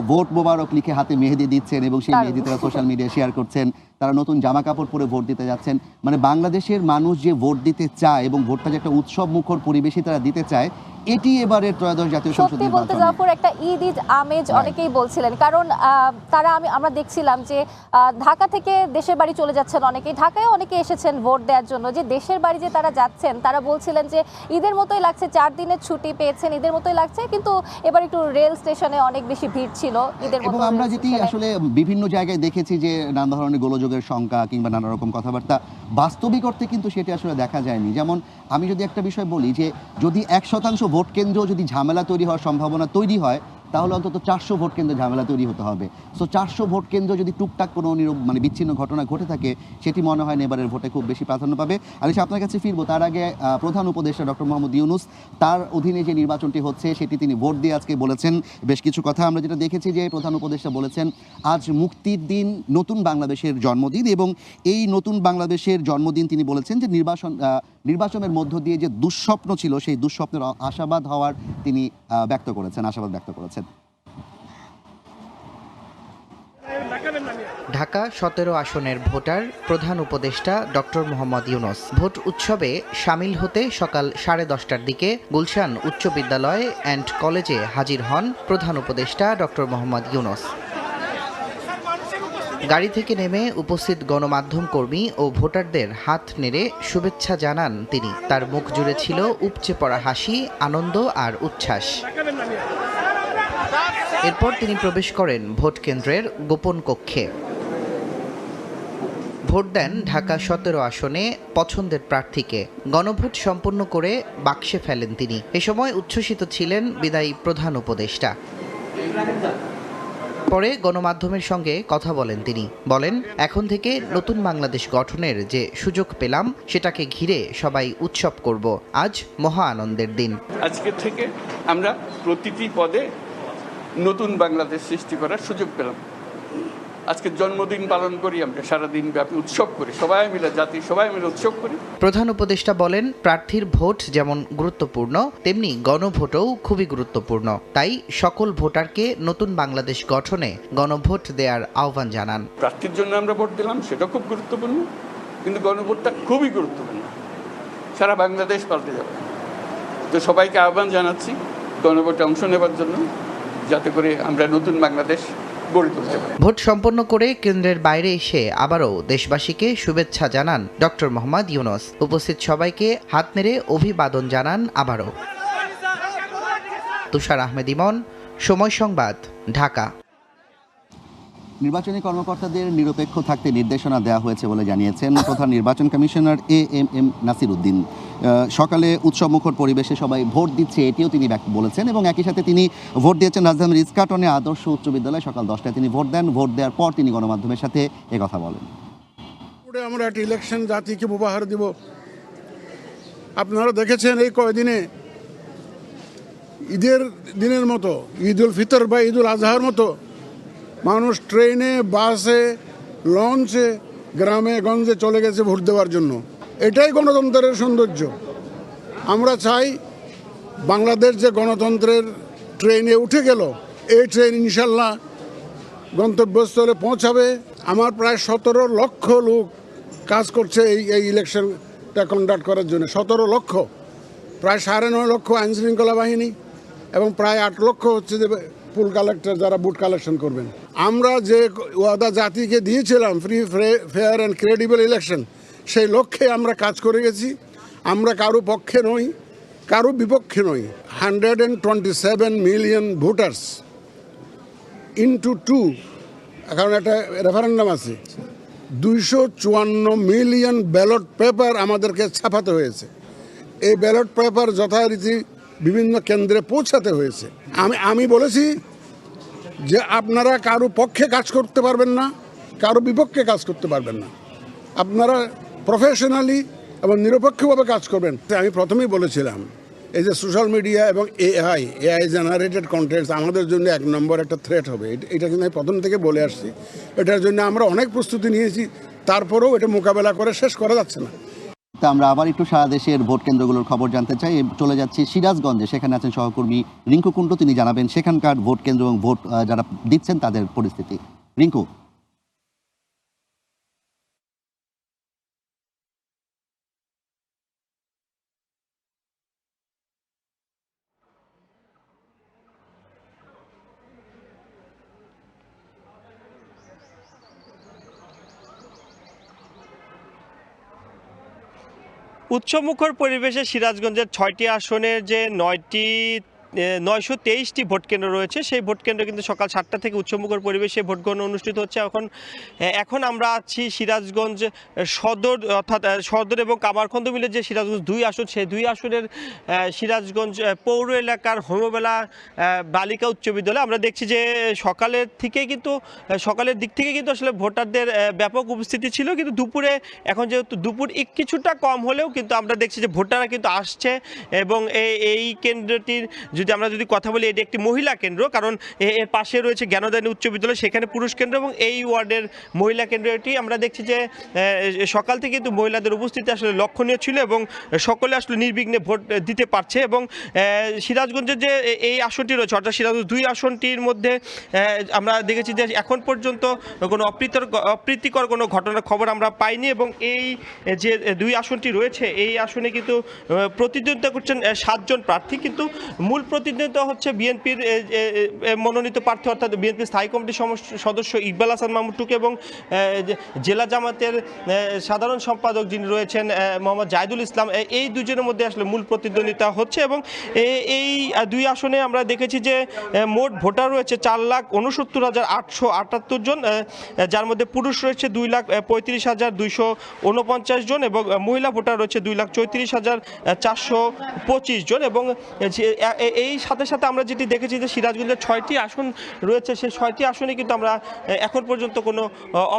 ভোট মোবারক লিখে হাতে মেহেদি দিচ্ছেন এবং সেই মেহেদি তারা সোশ্যাল মিডিয়ায় শেয়ার করছেন, তারা নতুন জামা কাপড় পরে ভোট দিতে যাচ্ছেন। মানে বাংলাদেশের মানুষ যে ভোট দিতে চায় এবং ভোটটা যে একটা উৎসব মুখর পরিবেশে তারা দিতে চায়, এটি এবারে ত্রয়োদশ জাতীয় সংসদ নির্বাচন। সত্যি বলতে জাফর, একটা ঈদ আমেজ অনেকেই বলছিলেন, কারণ তারা আমরা দেখছিলাম যে ঢাকা থেকে দেশের বাড়ি চলে যাচ্ছেন অনেকেই, ঢাকায় অনেকে এসেছেন ভোট দেওয়ার জন্য, যে দেশের বাড়ি যে তারা যাচ্ছেন তারা বলছিলেন যে ঈদের মতোই লাগছে, 4 দিনের ছুটি পেয়েছেন, ঈদের মতোই লাগছে, কিন্তু এবার একটু রেল স্টেশনে অনেক বেশি ভিড় ছিল ঈদের মতো। এবং আমরা যেটি আসলে বিভিন্ন জায়গায় দেখেছি যে নানা ধরনের গোলযোগের শঙ্কা কিংবা নানা রকম কথাবার্তা, বাস্তবিক অর্থে কিন্তু সেটি আসলে দেখা যায়নি। যেমন আমি যদি একটা বিষয় বলি যে যদি 1% ভোট কেন্দ্র যদি ঝামেলা তৈরি হওয়ার সম্ভাবনা তৈরি হয়, তাহলে অন্তত 400 ভোট কেন্দ্রে ঝামেলা তৈরি হতে হবে। সো 400 ভোট কেন্দ্র যদি টুকটাক কোনো মানে বিচ্ছিন্ন ঘটনা ঘটে থাকে, সেটি মনে হয় এবারের ভোটে খুব বেশি প্রাধান্য পাবে। আলিশা, আপনার কাছে ফিরবো, তার আগে প্রধান উপদেষ্টা ডক্টর মোহাম্মদ ইউনূস, তার অধীনে যে নির্বাচনটি হচ্ছে সেটি তিনি ভোট দিয়ে আজকে বলেছেন বেশ কিছু কথা। আমরা যেটা দেখেছি যে প্রধান উপদেষ্টা বলেছেন আজ মুক্তির দিন, নতুন বাংলাদেশের জন্মদিন, এবং এই নতুন বাংলাদেশের জন্মদিন তিনি বলেছেন যে নির্বাচনের মধ্য দিয়ে যে দুঃস্বপ্ন ছিল সেই দুঃস্বপ্নের আশাবাদ হওয়ার তিনি আশাবাদ ব্যক্ত করেছেন। ঢাকা ১৭ আসনের ভোটার প্রধান উপদেষ্টা ডক্টর মোহাম্মদ ইউনূস ভোট উৎসবে সামিল হতে সকাল 10:30টার দিকে গুলশান উচ্চ বিদ্যালয় অ্যান্ড কলেজে হাজির হন প্রধান উপদেষ্টা ডক্টর মোহাম্মদ ইউনূস। গাড়ি থেকে নেমে উপস্থিত গণমাধ্যম কর্মী ও ভোটারদের হাত নেড়ে শুভেচ্ছা জানান তিনি। তার মুখ জুড়ে ছিল উপচে পড়া হাসি, আনন্দ আর উচ্ছ্বাস। এরপর তিনি প্রবেশ করেন ভোট কেন্দ্রের গোপন কক্ষে। ভোট দেন ঢাকা ১৭ আসনে পছন্দের প্রার্থীকে। গণভোট সম্পন্ন করে বাক্সে ফেলেন তিনি। এ সময় উচ্ছ্বসিত ছিলেন বিদায়ী প্রধান উপদেষ্টা। পরে গণমাধ্যমের সঙ্গে কথা বলেন তিনি। বলেন, এখন থেকে নতুন বাংলাদেশ গঠনের যে সুযোগ পেলাম সেটাকে ঘিরে সবাই উৎসব করব। আজ মহা আনন্দের দিন। আজকে থেকে আমরা প্রতিটি পদে নতুন বাংলাদেশ সৃষ্টি করার সুযোগ পেলাম। আজকে জন্মদিন পালন করি, আমরা সারাদিন ব্যাপী উৎসব করি, সবাই মিলে জাতি সবাই মিলে উৎসব করি। প্রধান উপদেষ্টা বলেন, প্রার্থীর ভোট যেমন গুরুত্বপূর্ণ তেমনি গণভোটও খুবই গুরুত্বপূর্ণ। তাই সকল ভোটারকে নতুন বাংলাদেশ গঠনে গণভোট দেওয়ার আহ্বান জানান। প্রার্থীর জন্য আমরা ভোট দিলাম, সেটা খুব গুরুত্বপূর্ণ, কিন্তু গণভোটটা খুবই গুরুত্বপূর্ণ। সারা বাংলাদেশ পাল্টে যাবে। তো সবাইকে আহ্বান জানাচ্ছি গণভোটে অংশ নেবার জন্য, যাতে করে আমরা নতুন বাংলাদেশ গড়ে তুলতে পারি। ভোট সম্পন্ন করে কেন্দ্রের বাইরে এসে আবারও দেশবাসীকে শুভেচ্ছা জানান ডক্টর মোহাম্মদ ইউনূস। উপস্থিত সবাইকে হাত নেড়ে অভিবাদন জানান আবারও। তুষার আহমেদ ইমন, সময় সংবাদ, ঢাকা। নির্বাচনী কর্মকর্তাদের নিরপেক্ষ থাকতে নির্দেশনা দেওয়া হয়েছে বলে জানিয়েছেন প্রধান নির্বাচন কমিশনার এএমএম নাসির উদ্দিন। সকালে উৎসবমুখর পরিবেশে সবাই ভোট দিচ্ছে এটিও তিনি বলেছেন এবং একই সাথে তিনি ভোট দিয়েছেন রাজধানীর ইস্কাটনে আদর্শ উচ্চ বিদ্যালয়। সকাল 10টায় তিনি ভোট দেন। ভোট দেওয়ার পর তিনি গণমাধ্যমের সাথে একথা বলেন। আমরা একটা ইলেকশন জাতিকে উপহার দিব। আপনারা দেখেছেন এই কয়দিনে ঈদের দিনের মতো, ঈদ উল ফিতর বা ঈদ উল আজহার মতো মানুষ ট্রেনে, বাসে, লঞ্চে, গ্রামে গঞ্জে চলে গেছে ভোট দেওয়ার জন্য। এটাই গণতন্ত্রের সৌন্দর্য। আমরা চাই বাংলাদেশ যে গণতন্ত্রের ট্রেনে উঠে গেল, এই ট্রেন ইনশাল্লাহ গন্তব্যস্থলে পৌঁছাবে। আমার প্রায় 17 লক্ষ লোক কাজ করছে এই ইলেকশনটা কন্ডাক্ট করার জন্য। 17 লক্ষ, প্রায় 9.5 লক্ষ আইনশৃঙ্খলা বাহিনী এবং প্রায় 8 লক্ষ হচ্ছে যে পুল কালেক্টর, যারা বুট কালেকশন করবেন। আমরা যে ওয়াদা জাতিকে দিয়েছিলাম, free, fair and credible election, সেই লক্ষ্যে আমরা কাজ করে গেছি। আমরা কারো পক্ষে নই, কারো বিপক্ষে নই। 127 মিলিয়ন ভোটার্স ইন্টু 2, কারণ একটা রেফারেন্ডাম আছে। 254 মিলিয়ন ব্যালট পেপার আমাদেরকে ছাপাতে হয়েছে। এই ব্যালট পেপার যথারীতি বিভিন্ন কেন্দ্রে পৌঁছাতে হয়েছে। আমি বলেছি যে আপনারা কারো পক্ষে কাজ করতে পারবেন না, কারো বিপক্ষে কাজ করতে পারবেন না। আপনারা প্রফেশনালি এবং নিরপেক্ষভাবে কাজ করবেন। আমি প্রথমেই বলেছিলাম এই যে সোশ্যাল মিডিয়া এবং এআই জেনারেটেড কন্টেন্টস আমাদের জন্য 1 নম্বর একটা থ্রেট হবে। এটা কিন্তু আমি প্রথম থেকে বলে আসছি। এটার জন্য আমরা অনেক প্রস্তুতি নিয়েছি, তারপরেও এটা মোকাবেলা করে শেষ করা যাচ্ছে না। তা আমরা আবার একটু সারা দেশের ভোট কেন্দ্রগুলোর খবর জানতে চাই। চলে যাচ্ছি সিরাজগঞ্জে, সেখানে আছেন সহকর্মী রিঙ্কু কুণ্ডু। তিনি জানাবেন সেখানকার ভোট কেন্দ্র এবং ভোট যারা দিচ্ছেন তাদের পরিস্থিতি। রিঙ্কু। উৎসবমুখর পরিবেশে সিরাজগঞ্জের 6টি আসনের যে 923টি ভোট কেন্দ্র রয়েছে, সেই ভোট কেন্দ্র কিন্তু সকাল 7টা থেকে উৎসবমুখর পরিবেশে ভোট গণনা অনুষ্ঠিত হচ্ছে। এখন আমরা আছি সিরাজগঞ্জ সদর, অর্থাৎ সদর এবং কামারখন্দ মিলে যে সিরাজগঞ্জ 2 আসন, সেই 2 আসনের সিরাজগঞ্জ পৌর এলাকার হোমবেলা বালিকা উচ্চ বিদ্যালয় আমরা দেখছি যে সকালের দিক থেকে কিন্তু আসলে ভোটারদের ব্যাপক উপস্থিতি ছিল, কিন্তু দুপুরে এখন যেহেতু দুপুর কিছুটা কম হলেও কিন্তু আমরা দেখছি যে ভোটাররা কিন্তু আসছে এবং এই কেন্দ্রটির আমরা যদি কথা বলি, এটি একটি মহিলা কেন্দ্র, কারণ এর পাশে রয়েছে জ্ঞানোদয় উচ্চ বিদ্যালয়, সেখানে পুরুষ কেন্দ্র, এবং এই ওয়ার্ডের মহিলা কেন্দ্র এটি। আমরা দেখছি যে সকাল থেকে কিন্তু মহিলাদের উপস্থিতি আসলে লক্ষণীয় ছিল এবং সকলে আসলে নির্বিঘ্নে ভোট দিতে পারছে। এবং সিরাজগঞ্জের যে এই আসনটি রয়েছে, অর্থাৎ সিরাজগঞ্জ 2 আসনটির মধ্যে আমরা দেখেছি যে এখন পর্যন্ত কোনো অপ্রীতিকর কোনো ঘটনার খবর আমরা পাইনি। এবং এই যে 2 আসনটি রয়েছে, এই আসনে কিন্তু প্রতিদ্বন্দ্বিতা করছেন 7 জন প্রার্থী, কিন্তু মূল প্রতিদ্বন্দ্বিতা হচ্ছে বিএনপির মনোনীত প্রার্থী, অর্থাৎ বিএনপির স্থায়ী কমিটির সদস্য ইকবাল হাসান মাহমুদ টুকু এবং জেলা জামাতের সাধারণ সম্পাদক যিনি রয়েছেন মোহাম্মদ জাহিদুল ইসলাম, এই দুজনের মধ্যে আসলে মূল প্রতিদ্বন্দ্বিতা হচ্ছে। এবং এই 2 আসনে আমরা দেখেছি যে মোট ভোটার রয়েছে 4,69,878 জন, যার মধ্যে পুরুষ রয়েছে 2,35,249 জন এবং মহিলা ভোটার রয়েছে 2,34,425 জন। এবং এই সাথে সাথে আমরা যেটি দেখেছি যে সিরাজগঞ্জের 6টি আসন রয়েছে, সেই 6টি আসনে কিন্তু আমরা এখন পর্যন্ত কোনো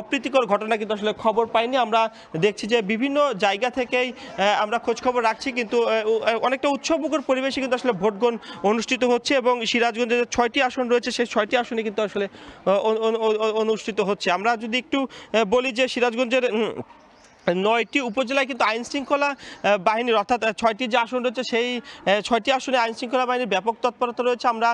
অপ্রীতিকর ঘটনা কিন্তু আসলে খবর পাইনি। আমরা দেখছি যে বিভিন্ন জায়গা থেকেই আমরা খোঁজখবর রাখছি, কিন্তু অনেকটা উৎসবমুখর পরিবেশে কিন্তু আসলে ভোটগ্রহণ অনুষ্ঠিত হচ্ছে এবং সিরাজগঞ্জের 6টি আসন রয়েছে, সেই 6টি আসনে কিন্তু আসলে অনুষ্ঠিত হচ্ছে। আমরা যদি একটু বলি যে সিরাজগঞ্জের 9টি উপজেলায় কিন্তু আইন শৃঙ্খলা বাহিনীর, অর্থাৎ 6টি যে আসন রয়েছে সেই 6টি আসনে আইন শৃঙ্খলা বাহিনীর ব্যাপক তৎপরতা রয়েছে। আমরা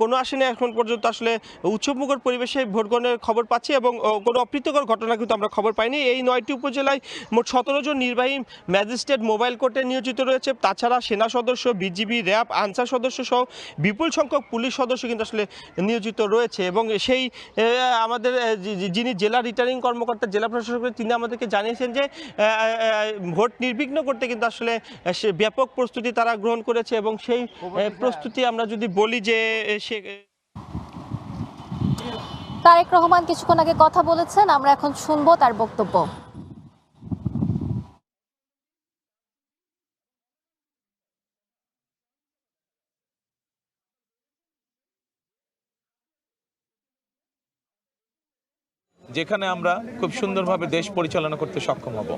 কোনো আসনে এখন পর্যন্ত আসলে উৎসবমুখর পরিবেশে ভোট গ্রহণের খবর পাচ্ছি এবং কোনো অপ্রীতিকর ঘটনা কিন্তু আমরা খবর পাইনি। এই 9টি উপজেলায় মোট 17 জন নির্বাহী ম্যাজিস্ট্রেট মোবাইল কোর্টে নিয়োজিত রয়েছে। তাছাড়া সেনা সদস্য, বিজিবি, র্যাব, আনসার সদস্য সহ বিপুল সংখ্যক পুলিশ সদস্য কিন্তু আসলে নিয়োজিত রয়েছে। এবং সেই আমাদের যিনি জেলা রিটার্নিং কর্মকর্তা, জেলা প্রশাসক, তিনি আমাদেরকে জানিয়েছেন যে ভোট নির্বিঘ্ন করতে কিন্তু আসলে ব্যাপক প্রস্তুতি তারা গ্রহণ করেছে। এবং সেই প্রস্তুতি আমরা যদি বলি যে তারেক রহমান কিছুক্ষণ আগে কথা বলেছেন, আমরা এখন শুনবো তার বক্তব্য। যেখানে আমরা খুব সুন্দরভাবে দেশ পরিচালনা করতে সক্ষম হব।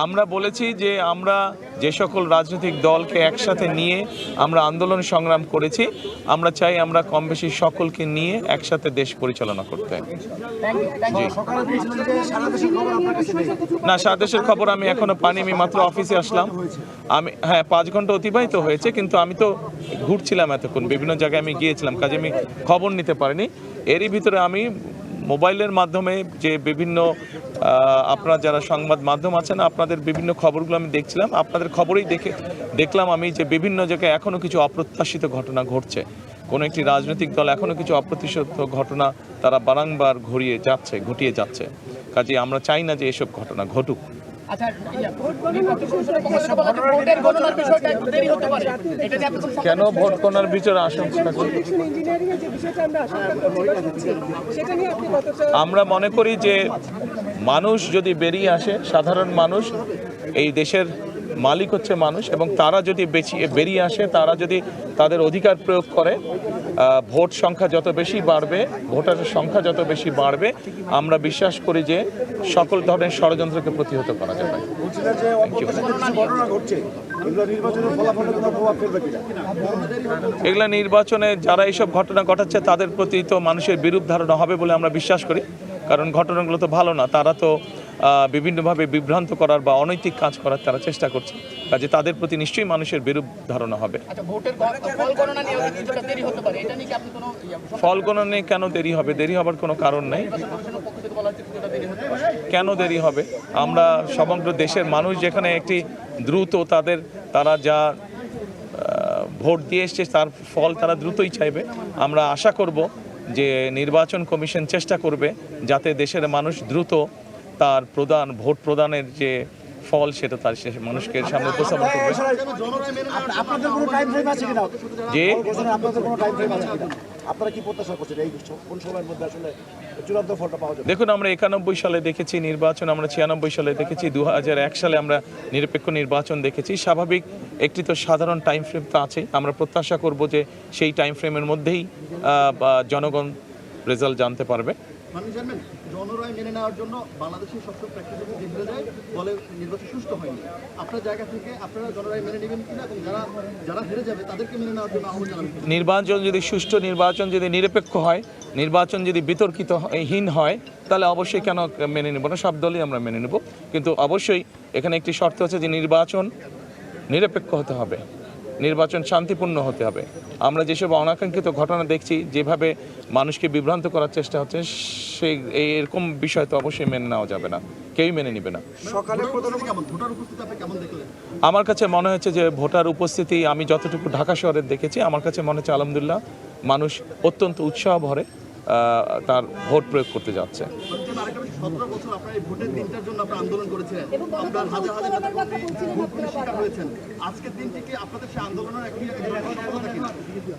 আমরা বলেছি যে আমরা যে সকল রাজনৈতিক দলকে একসাথে নিয়ে আমরা আন্দোলন সংগ্রাম করেছি, আমরা চাই আমরা কম বেশি সকলকে নিয়ে একসাথে দেশ পরিচালনা করতে। না, সারা দেশের খবর আমি এখনো পাইনি, আমি মাত্র অফিসে আসলাম। আমি 5 ঘন্টা অতিবাহিত হয়েছে, কিন্তু আমি তো ঘুরছিলাম এতক্ষণ, বিভিন্ন জায়গায় আমি গিয়েছিলাম, কাজে আমি খবর নিতে পারিনি। এরই ভিতরে আমি মোবাইলের মাধ্যমে যে বিভিন্ন আপনারা যারা সংবাদ মাধ্যম আছেন, আপনাদের বিভিন্ন খবরগুলো আমি দেখছিলাম, আপনাদের খবরেই দেখলাম আমি যে বিভিন্ন জায়গায় এখনও কিছু অপ্রত্যাশিত ঘটনা ঘটছে। কোনো একটি রাজনৈতিক দল এখনও কিছু অপ্রত্যাশিত ঘটনা তারা বারংবার ঘটিয়ে যাচ্ছে। কাজে আমরা চাই না যে এসব ঘটনা ঘটুক। কেন ভোট গণনার বিচার আশঙ্কা? আমরা মনে করি যে মানুষ যদি বেরিয়ে আসে, সাধারণ মানুষ, এই দেশের মালিক হচ্ছে মানুষ, এবং তারা যদি বেরিয়ে আসে, তারা যদি তাদের অধিকার প্রয়োগ করে, ভোট সংখ্যা যত বেশি বাড়বে, ভোটারের সংখ্যা যত বেশি বাড়বে, আমরা বিশ্বাস করি যে সকল ধরনের ষড়যন্ত্রকে প্রতিহত করা যাবে। এগুলা নির্বাচনে যারা এইসব ঘটনা ঘটাচ্ছে তাদের প্রতি তো মানুষের বিরূপ ধারণা হবে বলে আমরা বিশ্বাস করি, কারণ ঘটনাগুলো তো ভালো না। তারা তো বিভিন্নভাবে বিভ্রান্ত করার বা অনৈতিক কাজ করার তারা চেষ্টা করছে, কাজে তাদের প্রতি নিশ্চয়ই মানুষের বিরূপ ধারণা হবে। ফল গণনা কেন দেরি হবে? দেরি হবার কোনো কারণ নেই। কেন দেরি হবে? আমরা সমগ্র দেশের মানুষ যেখানে একটি দ্রুত তারা যা ভোট দিয়ে এসছে তার ফল তারা দ্রুতই চাইবে। আমরা আশা করব যে নির্বাচন কমিশন চেষ্টা করবে যাতে দেশের মানুষ দ্রুত তার ভোট প্রদানের যে ফল সেটা তার মানুষকে সামনে উপস্থাপন করবে। যে দেখুন, আমরা 91 সালে দেখেছি নির্বাচন, আমরা 96 সালে দেখেছি, 2001 সালে আমরা নিরপেক্ষ নির্বাচন দেখেছি। স্বাভাবিক একটি তো সাধারণ টাইম ফ্রেম তো আছে। আমরা প্রত্যাশা করব যে সেই টাইম ফ্রেমের মধ্যেই জনগণ রেজাল্ট জানতে পারবে। জনরায় মেনে নেওয়ার জন্য বাংলাদেশের সবসময় প্র্যাকটিস হচ্ছে যে হেরে যায় বলে নির্বাচন সুষ্ঠু হয়নি। আপনার জায়গা থেকে আপনারা জনরায় মেনে নেবেন কিনা এবং যারা হেরে যাবে তাদেরকে মেনে নেওয়ার জন্য আহ্বান জানাবেন? নির্বাচন যদি সুষ্ঠু, নির্বাচন যদি নিরপেক্ষ হয়, নির্বাচন যদি বিতর্কিতহীন হয়, তাহলে অবশ্যই কেন মেনে নেব না, সব দলই আমরা মেনে নেব। কিন্তু অবশ্যই এখানে একটি শর্ত আছে যে নির্বাচন নিরপেক্ষ হতে হবে, নির্বাচন শান্তিপূর্ণ হতে হবে। আমরা যেসব অনাকাঙ্ক্ষিত ঘটনা দেখছি, যেভাবে মানুষকে বিভ্রান্ত করার চেষ্টা হচ্ছে, সেই এরকম বিষয় তো অবশ্যই মেনে নেওয়া যাবে না, কেউই মেনে নেবে না। আমার কাছে মনে হচ্ছে যে ভোটার উপস্থিতি, আমি যতটুকু ঢাকা শহরে দেখেছি, আমার কাছে মনে হচ্ছে আলহামদুলিল্লাহ মানুষ অত্যন্ত উৎসাহ ভরে তার ভোট প্রয়োগ করতে যাচ্ছে।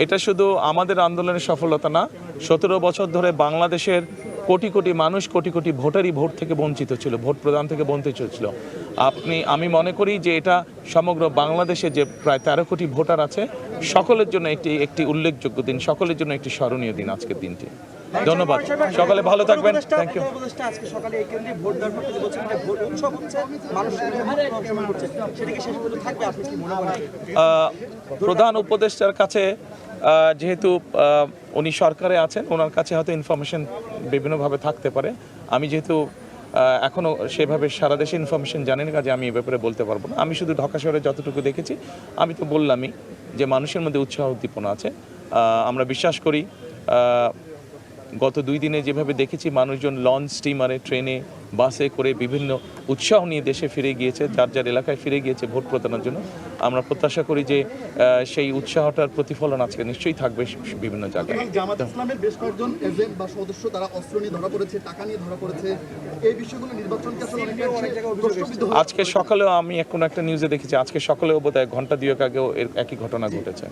এটা শুধু আমাদের আন্দোলনের সফলতা না, 17 বছর ধরে বাংলাদেশের কোটি কোটি মানুষ, কোটি কোটি ভোটারই ভোট থেকে বঞ্চিত ছিল, ভোট প্রদান থেকে বঞ্চিত ছিল। আমি মনে করি যে এটা সমগ্র বাংলাদেশে যে প্রায় 13 কোটি ভোটার আছে, সকলের জন্য একটি উল্লেখযোগ্য দিন, সকলের জন্য একটি স্মরণীয় দিন আজকের দিনটি। ধন্যবাদ, সকালে ভালো থাকবেন। Thank you. প্রধান উপদেষ্টার কাছে যেহেতু উনি সরকারে আছেন, ওনার কাছে হয়তো ইনফরমেশন বিভিন্নভাবে থাকতে পারে। আমি যেহেতু এখনও সেভাবে সারা দেশে ইনফরমেশন জানি না, কাজে আমি এ ব্যাপারে বলতে পারবো না। আমি শুধু ঢাকা শহরে যতটুকু দেখেছি, আমি তো বললামই যে মানুষের মধ্যে উৎসাহ উদ্দীপনা আছে। আমরা বিশ্বাস করি গত 2 দিনে যেভাবে দেখেছি মানুষজন লঞ্চ, স্টিমারে, ট্রেনে, বাসে করে বিভিন্ন উৎসাহ নিয়ে দেশে ফিরে গিয়েছে, যার যার এলাকায় ফিরে গিয়েছে ভোট প্রদানের জন্য। আমরা প্রত্যাশা করি যে সেই উৎসাহটার প্রতিফলন আজকে নিশ্চয়ই থাকবে বিভিন্ন জায়গায়। জামাত ইসলামের বেশ কয়েকজন এজেন্ট বা সদস্য তারা অস্ত্র নিয়ে ধরা পড়েছে, টাকা নিয়ে ধরা পড়েছে, এই বিষয়গুলো নির্বাচনকে আসলে আজকে সকালেও আমি কোনো একটা নিউজে দেখেছি, আজকে সকালেও বোধহয় ঘন্টা 2 আগেও একই ঘটনা ঘটেছে।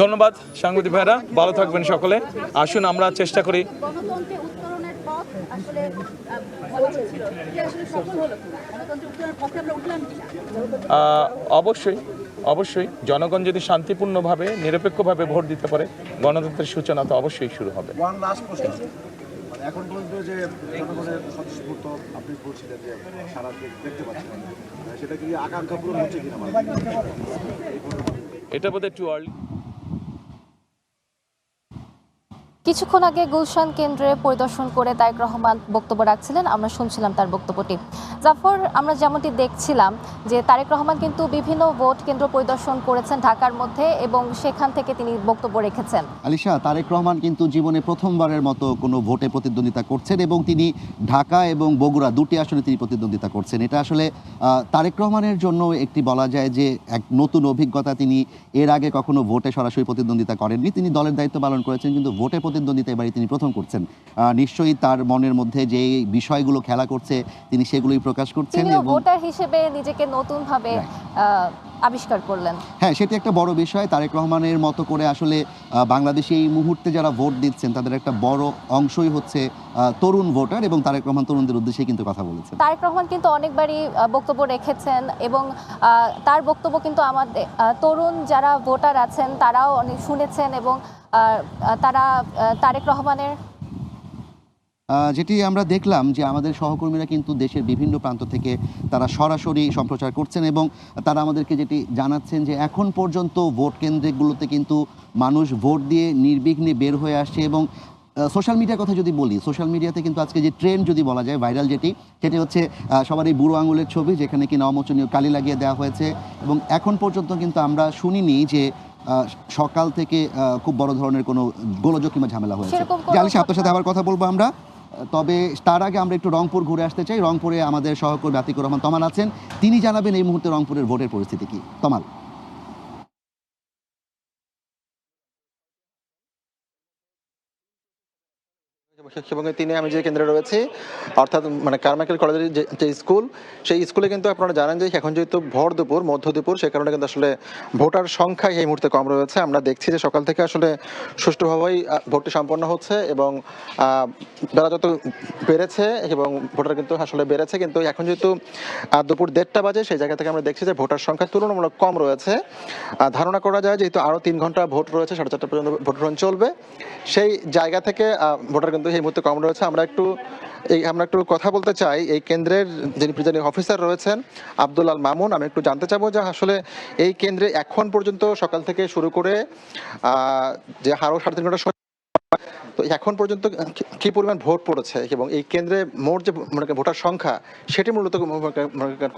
ধন্যবাদ সাংবাদিক ভাইরা, ভালো থাকবেন সকলে। আসুন আমরা চেষ্টা করি। অবশ্যই জনগণ যদি শান্তিপূর্ণভাবে, নিরপেক্ষভাবে ভোট দিতে পারে, গণতন্ত্রের সূচনা তো অবশ্যই শুরু হবে। এখন পর্যন্ত যে জনগণের স্বতঃস্ফূর্ত আপনি বলছিলেন যে সারা দেখতে পাচ্ছেন, সেটা কি আকাঙ্ক্ষা পূরণ হচ্ছে কিনা? এটা বোধহয় টু আর্লি। কিছুক্ষণ আগে গুলশান কেন্দ্রে পরিদর্শন করে তারেক রহমান বক্তব্য রাখছিলেন, আমরা শুনছিলাম তার বক্তব্যটি। জাফর, আমরা যেমনটি দেখছিলাম যে তারেক রহমান কিন্তু বিভিন্ন ভোট কেন্দ্র পরিদর্শন করেছেন ঢাকার মধ্যে এবং সেখান থেকে তিনি বক্তব্য রেখেছেন। আলিশা, তারেক রহমান কিন্তু জীবনে প্রথমবারের মতো কোনো ভোটে প্রতিদ্বন্দ্বিতা করছেন এবং তিনি ঢাকা এবং বগুড়া 2টি আসনে তিনি প্রতিদ্বন্দ্বিতা করছেন। এটা আসলে তারেক রহমানের জন্য একটি বলা যায় যে এক নতুন অভিজ্ঞতা। তিনি এর আগে কখনো ভোটে সরাসরি প্রতিদ্বন্দ্বিতা করেননি, তিনি দলের দায়িত্ব পালন করেছেন, কিন্তু ভোটে প্রতিদ্বন্দ্বিতা এবারে তিনি প্রথম করছেন। নিশ্চয়ই তার মনের মধ্যে যে বিষয়গুলো খেলা করছে তিনি সেগুলোই প্রকাশ করছেন এবং ভোটার হিসেবে নিজেকে নতুনভাবে আবিষ্কার করলেন। হ্যাঁ, সেটি একটা বড় বিষয়। তারেক রহমানের মতো করে আসলে বাংলাদেশে এই মুহূর্তে যারা ভোট দিচ্ছেন তাদের একটা বড় অংশই হচ্ছে তরুণ ভোটার, এবং তারেক রহমান তরুণদের উদ্দেশ্যে কিন্তু কথা বলেছেন। তারেক রহমান কিন্তু অনেকবারই বক্তব্য রেখেছেন এবং তার বক্তব্য কিন্তু আমাদের তরুণ যারা ভোটার আছেন তারাও অনেক শুনেছেন এবং তারা তারেক রহমানের যেটি আমরা দেখলাম যে আমাদের সহকর্মীরা কিন্তু দেশের বিভিন্ন প্রান্ত থেকে তারা সরাসরি সম্প্রচার করছেন এবং তারা আমাদেরকে যেটি জানাচ্ছেন যে এখন পর্যন্ত ভোট কেন্দ্রগুলোতে কিন্তু মানুষ ভোট দিয়ে নির্বিঘ্নে বের হয়ে আসছে। এবং সোশ্যাল মিডিয়ার কথা যদি বলি, সোশ্যাল মিডিয়াতে কিন্তু আজকে যে ট্রেন্ড যদি বলা যায়, ভাইরাল সেটি হচ্ছে সবার এই বুড়ো আঙুলের ছবি, যেখানে কিনা অমোচনীয় কালি লাগিয়ে দেওয়া হয়েছে। এবং এখন পর্যন্ত কিন্তু আমরা শুনিনি যে সকাল থেকে খুব বড় ধরনের কোনো গোলযোগ কিংবা ঝামেলা হয়েছে। আলিশা, আপনার সাথে আবার কথা বলবো আমরা, তবে তার আগে আমরা একটু রংপুর ঘুরে আসতে চাই। রংপুরে আমাদের সহকর্মী আতিকুর রহমান তমাল আছেন, তিনি জানাবেন এই মুহূর্তে রংপুরের ভোটের পরিস্থিতি কি। তমাল। এবং তিনি আমি যে কেন্দ্রে রয়েছি, অর্থাৎ মানে কারমাইকেল কলেজের যে স্কুল, সেই স্কুলে কিন্তু আপনারা জানেন যে এখন যেহেতু ভর দুপুর, মধ্য দুপুর, সে কারণে কিন্তু আসলে ভোটার সংখ্যা এই মুহূর্তে কম রয়েছে। আমরা দেখছি যে সকাল থেকে আসলে সুষ্ঠুভাবেই ভোটটি সম্পন্ন হচ্ছে এবং বেলা যত বেড়েছে এবং ভোটার কিন্তু আসলে বেড়েছে, কিন্তু এখন যেহেতু দুপুর 1:30 বাজে, সেই জায়গা থেকে আমরা দেখছি যে ভোটার সংখ্যা তুলনামূলক কম রয়েছে। ধারণা করা যায় যেহেতু আরও 3 ঘন্টা ভোট রয়েছে, 4:30 পর্যন্ত ভোট গ্রহণ চলবে, সেই জায়গা থেকে ভোটার কিন্তু কিন্তু এই মুহূর্তে কম রয়েছে। আমরা একটু কথা বলতে চাই এই কেন্দ্রের যিনি প্রিজাইডিং অফিসার রয়েছেন আব্দুল আল মামুন। আমি একটু জানতে চাবো যে আসলে এই কেন্দ্রে এখন পর্যন্ত সকাল থেকে শুরু করে যে আরও 3.5 ঘন্টা তো এখন পর্যন্ত কি পরিমাণ ভোট পড়েছে এবং এই কেন্দ্রে মোট যে ভোটার সংখ্যা সেটি মূলত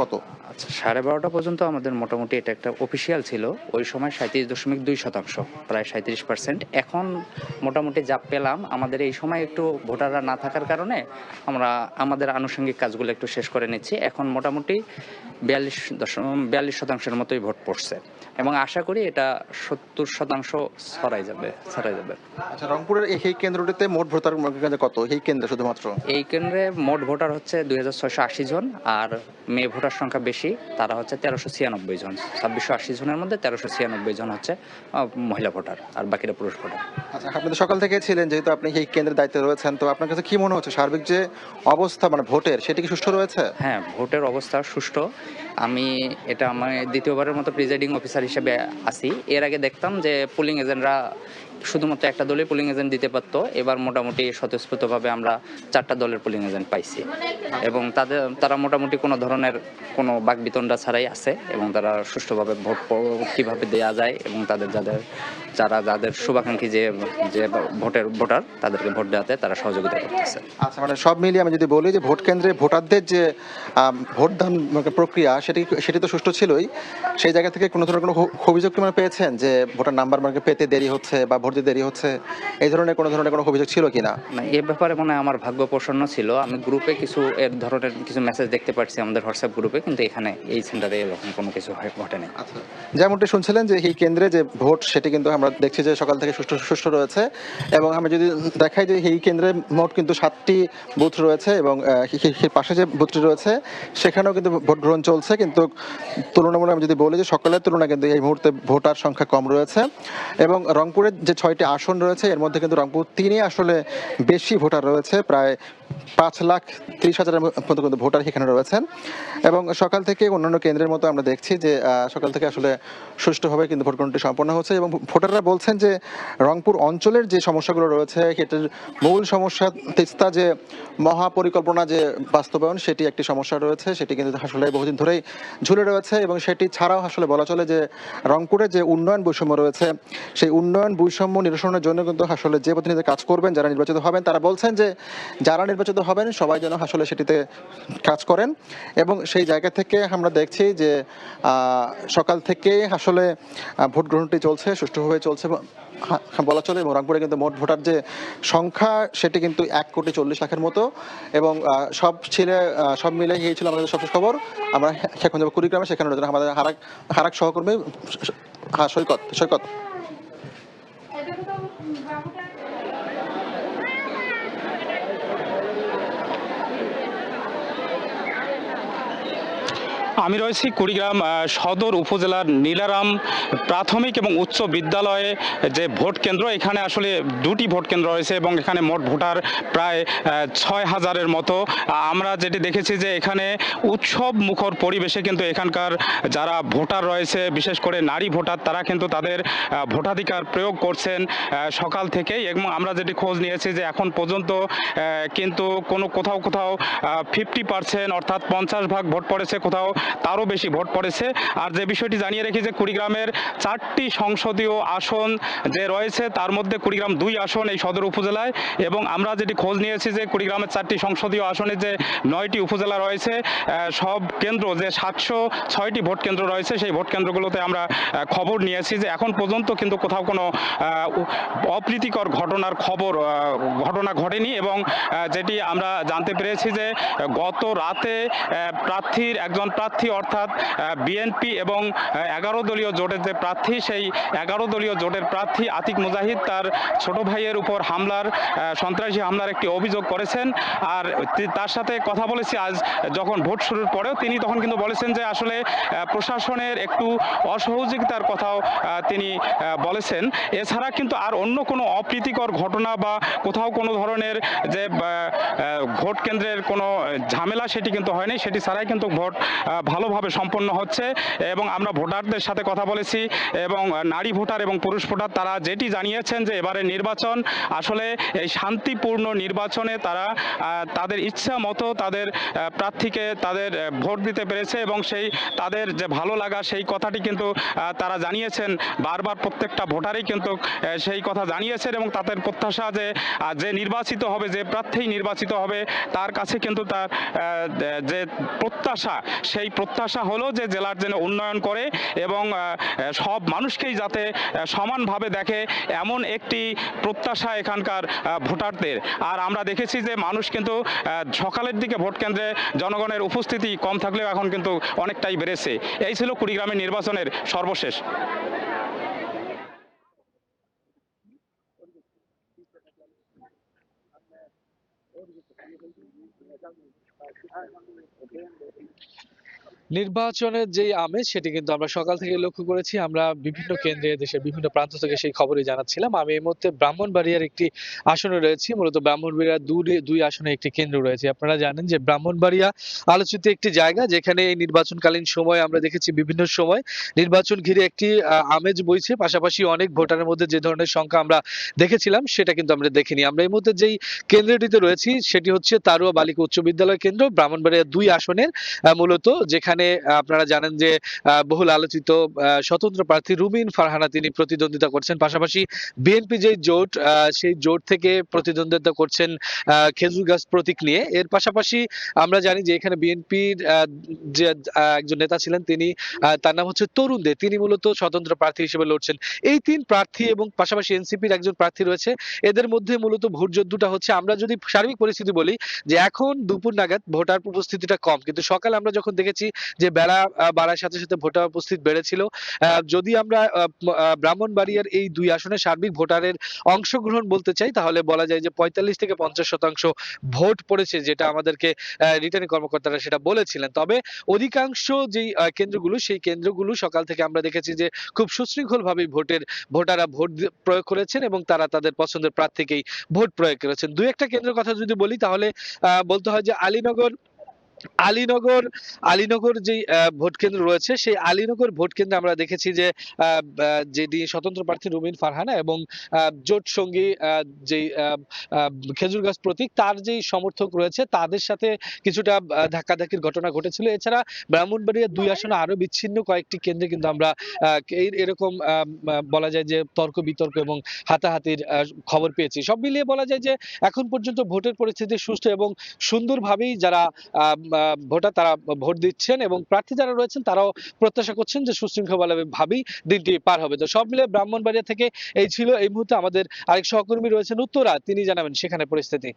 কত? আচ্ছা, 12:30 পর্যন্ত আমাদের মোটামুটি এটা একটা অফিসিয়াল ছিল, ওই সময় 37.2%, প্রায় 37%। এখন মোটামুটি যা পেলাম, আমাদের এই সময় একটু ভোটাররা না থাকার কারণে আমরা আমাদের আনুষঙ্গিক কাজগুলো একটু শেষ করে নিচ্ছি। এখন মোটামুটি 42% মতোই ভোট পড়ছে এবং আশা করি এটা 70% ছড়াই যাবে। আচ্ছা, রংপুরের এই কেন্দ্রটিতে মোট ভোটার কত? এই কেন্দ্রে শুধুমাত্র এই কেন্দ্রে মোট ভোটার হচ্ছে 2680 জন, আর মেয়ে ভোটার সংখ্যা বেশি, তারা হচ্ছে 1396 জন। 2680 জনের মধ্যে 1396 জন হচ্ছে মহিলা ভোটার, আর বাকিরা পুরুষ ভোটার। আচ্ছা, আপনি তো সকাল থেকে ছিলেন, যেহেতু আপনি এই কেন্দ্রের দায়িত্বে রয়েছেন, তো আপনার কাছে কি মনে হচ্ছে সার্বিক যে অবস্থা ভোটের, সেটি কি সুষ্ঠু রয়েছে? হ্যাঁ, ভোটের অবস্থা সুষ্ঠু। আমি দ্বিতীয়বারের মতো প্রিজাইডিং অফিসার হিসেবে আছি। এর আগে দেখতাম যে পুলিং এজেন্টরা শুধুমাত্র একটা দলের পুলিং এজেন্ট দিতে পারতো, এবার মোটামুটি স্বতঃস্ফূর্তভাবে আমরা 4টা দলের পুলিং এজেন্ট পাইছি এবং তারা মোটামুটি কোনো ধরনের কোনো বাকবিতণ্ডা ছাড়াই আছে এবং তারা সুষ্ঠুভাবে ভোট কীভাবে দেওয়া যায় এবং যাদের শুভাকাঙ্ক্ষী যে ভোটার তাদেরকে ভোট দেওয়াতে তারা সহযোগিতা করতেছে। আচ্ছা, সব মিলিয়ে আমি যদি বলি যে ভোট কেন্দ্রে ভোটারদের যে ভোটদান প্রক্রিয়া সেটি তো সুষ্ঠু ছিলই, সেই জায়গা থেকে কোনো ধরনের কোনো অভিযোগ কি পেয়েছেন যে ভোটার নাম্বার পেতে দেরি হচ্ছে বা ভোট দিতে দেরি হচ্ছে, এই ধরনের কোনো অভিযোগ ছিল কিনা? না, এ ব্যাপারে মনে হয় আমার ভাগ্য প্রসন্ন ছিল। আমি গ্রুপে এর ধরনের কিছু মেসেজ দেখতে পাচ্ছি আমাদের হোয়াটসঅ্যাপ গ্রুপে, কিন্তু এখানে এই সেন্টারে এরকম কোনো কিছু ঘটেনি। আচ্ছা, যেমনটি শুনছিলেন যে এই কেন্দ্রে যে ভোট সেটি কিন্তু আমরা দেখছি যে সকাল থেকে সুষ্ঠু রয়েছে এবং আমি যদি দেখাই যে এই কেন্দ্রে মোট কিন্তু 7টি বুথ রয়েছে এবং পাশে যে বুথটি রয়েছে সেখানেও কিন্তু ভোট গ্রহণ চলছে, কিন্তু তুলনামূলক আমি যদি বলি যে সকালের তুলনায় কিন্তু এই মুহূর্তে ভোটার সংখ্যা কম রয়েছে এবং রংপুরের যে 6টি আসন রয়েছে এর মধ্যে কিন্তু রংপুর 3-এ আসলে বেশি ভোটার রয়েছে, প্রায় 5,30,000-এর মতো কিন্তু ভোটার এখানে রয়েছেন এবং সকাল থেকে অন্যান্য কেন্দ্রের মতো আমরা দেখছি যে সকাল থেকে আসলে সুষ্ঠুভাবে কিন্তু ভোট গ্রহণটি সম্পন্ন হচ্ছে এবং ভোটাররা বলছেন যে রংপুর অঞ্চলের যে সমস্যাগুলো রয়েছে সেটার মূল সমস্যা তিস্তা যে মহাপরিকল্পনা যে বাস্তবায়ন সেটি একটি সমস্যা রয়েছে, সেটি কিন্তু আসলে বহুদিন ধরেই ঝুলে রয়েছে এবং সেটি ছাড়াও আসলে বলা চলে যে রংপুরের যে উন্নয়ন বৈষম্য রয়েছে সেই উন্নয়ন বৈষম্য নিরসনের জন্য কিন্তু আসলে যে প্রতিনিধি কাজ করবেন, যারা নির্বাচিত হবেন, তারা বলছেন যে যারা নির্বাচিত হবেন সবাই যেন আসলে সেটিতে কাজ করেন এবং সেই জায়গা থেকে আমরা দেখছি যে সকাল থেকে আসলে ভোট গ্রহণটি চলছে, সুষ্ঠুভাবে চলছে বলা চলে এবং রংপুরে কিন্তু মোট ভোটার যে সংখ্যা সেটি কিন্তু 1,40,00,000-এর মতো এবং সব মিলে এই ছিল আমাদের সবশেষ খবর। আমরা এখন যাবো কুড়িগ্রামে, সেখানে আমাদের হারাক সহকর্মী সৈকত। আমি রয়েছি কুড়িগ্রাম সদর উপজেলার নীলারাম প্রাথমিক এবং উচ্চ বিদ্যালয়ে যে ভোট কেন্দ্র, এখানে আসলে 2টি ভোট কেন্দ্র রয়েছে এবং এখানে মোট ভোটার প্রায় 6,000-এর মতো। আমরা যেটি দেখেছি যে এখানে উৎসব মুখর পরিবেশে কিন্তু এখানকার যারা ভোটার রয়েছে, বিশেষ করে নারী ভোটার, তারা কিন্তু তাদের ভোটাধিকার প্রয়োগ করছেন সকাল থেকেই এবং আমরা যেটি খোঁজ নিয়েছি যে এখন পর্যন্ত কিন্তু কোথাও 50% অর্থাৎ 50% ভোট পড়েছে, কোথাও তারও বেশি ভোট পড়েছে। আর যে বিষয়টি জানিয়ে রেখি যে কুড়িগ্রামের 4টি সংসদীয় আসন যে রয়েছে তার মধ্যে কুড়িগ্রাম 2 আসন এই সদর উপজেলায় এবং আমরা যেটি খোঁজ নিয়েছি যে কুড়িগ্রামের 4টি সংসদীয় আসনে যে 9টি উপজেলা রয়েছে সব কেন্দ্র যে 706টি ভোট কেন্দ্র রয়েছে সেই ভোট কেন্দ্রগুলোতে আমরা খবর নিয়েছি যে এখন পর্যন্ত কিন্তু কোথাও কোনো অপ্রীতিকর ঘটনা ঘটেনি এবং যেটি আমরা জানতে পেরেছি যে গত রাতে একজন প্রার্থী অর্থাৎ বিএনপি এবং 11 দলীয় জোটের যে প্রার্থী, সেই 11 দলীয় জোটের প্রার্থী আতিক মুজাহিদ তার ছোট ভাইয়ের উপর সন্ত্রাসী হামলার একটি অভিযোগ করেছেন। আর তার সাথে কথা বলেছি আজ যখন ভোট শুরুর পরেও, তিনি তখন কিন্তু বলেছেন যে আসলে প্রশাসনের একটু অসহযোগিতার কথাও তিনি বলেছেন। এছাড়া কিন্তু আর অন্য কোনো অপ্রীতিকর ঘটনা বা কোথাও কোনো ধরনের যে ভোট কেন্দ্রের কোনো ঝামেলা সেটি কিন্তু হয়নি, সেটি ছাড়াই কিন্তু ভোট ভালোভাবে সম্পন্ন হচ্ছে এবং আমরা ভোটারদের সাথে কথা বলেছি এবং নারী ভোটার এবং পুরুষ ভোটার তারা যেটি জানিয়েছেন যে এবারের নির্বাচন আসলে এই শান্তিপূর্ণ নির্বাচনে তারা তাদের ইচ্ছা মতো তাদের প্রার্থীকে তাদের ভোট দিতে পেরেছে এবং সেই তাদের যে ভালো লাগা সেই কথাটি কিন্তু তারা জানিয়েছেন। বারবার প্রত্যেকটা ভোটারই কিন্তু সেই কথা জানিয়েছেন এবং তাদের প্রত্যাশা যে নির্বাচিত হবে, যে প্রার্থী নির্বাচিত হবে তার কাছে কিন্তু তার যে প্রত্যাশা সেই প্রত্যাশা হলো যে জেলার যেন উন্নয়ন করে এবং সব মানুষকেই যাতে সমানভাবে দেখে এমন একটি প্রত্যাশা এখানকার ভোটারদের। আর আমরা দেখেছি যে মানুষ কিন্তু সকালের দিকে ভোট কেন্দ্রে জনগণের উপস্থিতি কম থাকলেও এখন কিন্তু অনেকটাই বেড়েছে। এই ছিল কুড়িগ্রামের নির্বাচনের সর্বশেষ। নির্বাচনের যেই আমেজ সেটি কিন্তু আমরা সকাল থেকে লক্ষ্য করেছি। আমরা বিভিন্ন কেন্দ্রে দেশের বিভিন্ন প্রান্ত থেকে সেই খবরই জানাচ্ছিলাম। আমি এই মুহূর্তে ব্রাহ্মণবাড়িয়ার একটি আসনে রয়েছি। মূলত ব্রাহ্মণবাড়িয়ার দুই আসনে একটি কেন্দ্র রয়েছে। আপনারা জানেন যে ব্রাহ্মণবাড়িয়া আলোচিত একটি জায়গা, যেখানে এই নির্বাচনকালীন সময় আমরা দেখেছি বিভিন্ন সময় নির্বাচন ঘিরে একটি আমেজ বইছে। পাশাপাশি অনেক ভোটারের মধ্যে যে ধরনের সংখ্যা আমরা দেখেছিলাম সেটা কিন্তু আমরা দেখিনি। আমরা এই মুহূর্তে যেই কেন্দ্রটিতে রয়েছি সেটি হচ্ছে তারুয়া বালিকা উচ্চ বিদ্যালয় কেন্দ্র, ব্রাহ্মণবাড়িয়া 2 আসনের মূলত, যেখানে আপনারা জানেন যে বহুল আলোচিত স্বতন্ত্র প্রার্থী রুমিন ফারহানা তিনি প্রতিদ্বন্দ্বিতা করছেন। পাশাপাশি বিএনপি যে জোট সেই জোট থেকে প্রতিদ্বন্দ্বিতা করছেন খেজুর গাছ প্রতীক নিয়ে। এর পাশাপাশি আমরা জানি যে এখানে বিএনপির যে একজন নেতা ছিলেন তিনি, তার নাম হচ্ছে তরুণ দে, তিনি মূলত স্বতন্ত্র প্রার্থী হিসেবে লড়ছেন। এই 3 প্রার্থী এবং পাশাপাশি এনসিপির একজন প্রার্থী রয়েছে। এদের মধ্যে মূলত ভোট যুদ্ধটা হচ্ছে। আমরা যদি সার্বিক পরিস্থিতি বলি যে এখন দুপুর নাগাদ ভোটার উপস্থিতিটা কম, কিন্তু সকালে আমরা যখন দেখেছি যে বেলা বাড়ার সাথে সাথে ভোটার উপস্থিত বেড়েছিল। যদি আমরা ব্রাহ্মণবাড়িয়ার এই 2 আসনে সার্বিক ভোটারের অংশগ্রহণ বলতে চাই তাহলে বলা যায় যে 45 থেকে 50% ভোট পড়েছে, যেটা আমাদেরকে রিটার্নিং কর্মকর্তারা সেটা বলেছিলেন। তবে অধিকাংশ যেই কেন্দ্রগুলো সেই কেন্দ্রগুলো সকাল থেকে আমরা দেখেছি যে খুব সুশৃঙ্খলভাবে ভোটাররা ভোট প্রয়োগ করেছেন এবং তারা তাদের পছন্দের প্রার্থীকেই ভোট প্রয়োগ করেছেন। 2-1টা কেন্দ্রের কথা যদি বলি তাহলে বলতে হয় যে আলীনগর যে ভোট কেন্দ্র রয়েছে সেই আলীনগর ভোট কেন্দ্রে আমরা দেখেছি যে যেটি স্বতন্ত্র প্রার্থী রুমিন ফারহানা এবং জোট সঙ্গী যে খেজুর গাছ প্রতীক তার যেই সমর্থক রয়েছে তাদের সাথে কিছুটা ধাক্কাধাক্কির ঘটনা ঘটেছিল। এছাড়া ব্রাহ্মণবাড়িয়া 2 আসনে আরো বিচ্ছিন্ন কয়েকটি কেন্দ্রে কিন্তু আমরা এরকম বলা যায় যে তর্ক বিতর্ক এবং হাতাহাতির খবর পেয়েছি। সব মিলিয়ে বলা যায় যে এখন পর্যন্ত ভোটের পরিস্থিতি সুষ্ঠু এবং সুন্দরভাবেই যারা ভোটার তারা ভোট দিচ্ছেন এবং প্রার্থী যারা রয়েছেন তারাও প্রত্যাশা করছেন যে সুশৃঙ্খলভাবেই দিনটি পার হবে। তো সব মিলে ব্রাহ্মণবাড়িয়া থেকে এই ছিল। এই মুহূর্তে আমাদের আরেক সহকর্মী রয়েছেন উত্তরা, তিনি জানাবেন সেখানে পরিস্থিতি।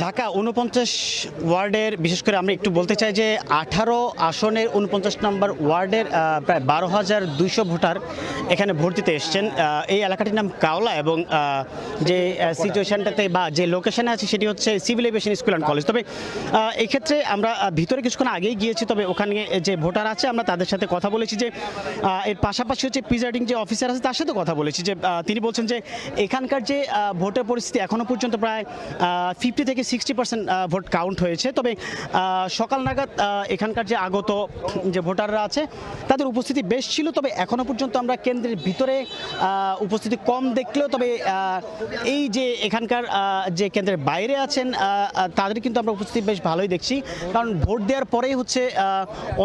ঢাকা 49 ওয়ার্ডের বিশেষ করে আমরা একটু বলতে চাই যে 18 আসনের 49 নম্বর ওয়ার্ডের প্রায় 12,200 ভোটার এখানে ভোট দিতে এসছেন। এই এলাকাটির নাম কাওলা এবং যে সিচুয়েশনটাতে বা যে লোকেশনে আছে সেটি হচ্ছে civil aviation school and college. তবে এই ক্ষেত্রে আমরা ভিতরে কিছুক্ষণ আগেই গিয়েছি, তবে ওখানে যে ভোটার আছে আমরা তাদের সাথে কথা বলেছি যে এর পাশাপাশি হচ্ছে প্রিজাইডিং যে অফিসার আছে তার সাথে কথা বলেছি যে তিনি বলছেন যে এখানকার যে ভোটের পরিস্থিতি এখনও পর্যন্ত প্রায় 50 থেকে 60% ভোট কাউন্ট হয়েছে। তবে সকাল নাগাদ এখানকার যে আগত যে ভোটাররা আছে তাদের উপস্থিতি বেশ ছিল। তবে এখনও পর্যন্ত আমরা কেন্দ্রের ভিতরে উপস্থিতি কম দেখলেও তবে এই যে এখানকার যে কেন্দ্রের বাইরে আছেন তাদের কিন্তু আমরা উপস্থিতি বেশ ভালোই দেখছি। কারণ ভোট দেওয়ার পরেই হচ্ছে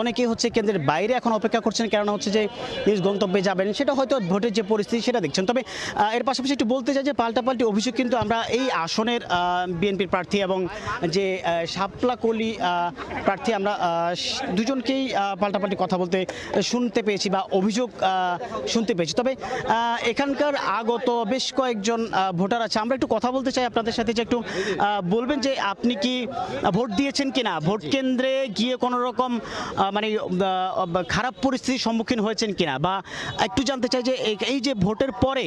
অনেকেই হচ্ছে কেন্দ্রের বাইরে এখন অপেক্ষা করছেন, কেননা হচ্ছে যে নিজ গন্তব্যে যাবেন সেটা হয়তো ভোটের যে পরিস্থিতি সেটা দেখছেন। তবে এর পাশাপাশি একটু বলতে চাই যে পাল্টাপাল্টি অভিযোগ কিন্তু আমরা এই আসনের বিএনপির প্রার্থী এবং যে শাপলাকলি প্রার্থী আমরা দুজনকেই পাল্টাপাল্টি কথা বলতে শুনতে পেয়েছি বা অভিযোগ শুনতে পেয়েছি। তবে এখানকার আগত বেশ কয়েকজন ভোটার আছে, আমরা একটু কথা বলতে চাই আপনাদের সাথে যে একটু বলবেন যে আপনি কি ভোট দিয়েছেন কিনা, ভোট কেন্দ্রে গিয়ে কোনো রকম মানে খারাপ পরিস্থিতির সম্মুখীন হয়েছেন কিনা, বা একটু জানতে চাই যে এই যে ভোটের পরে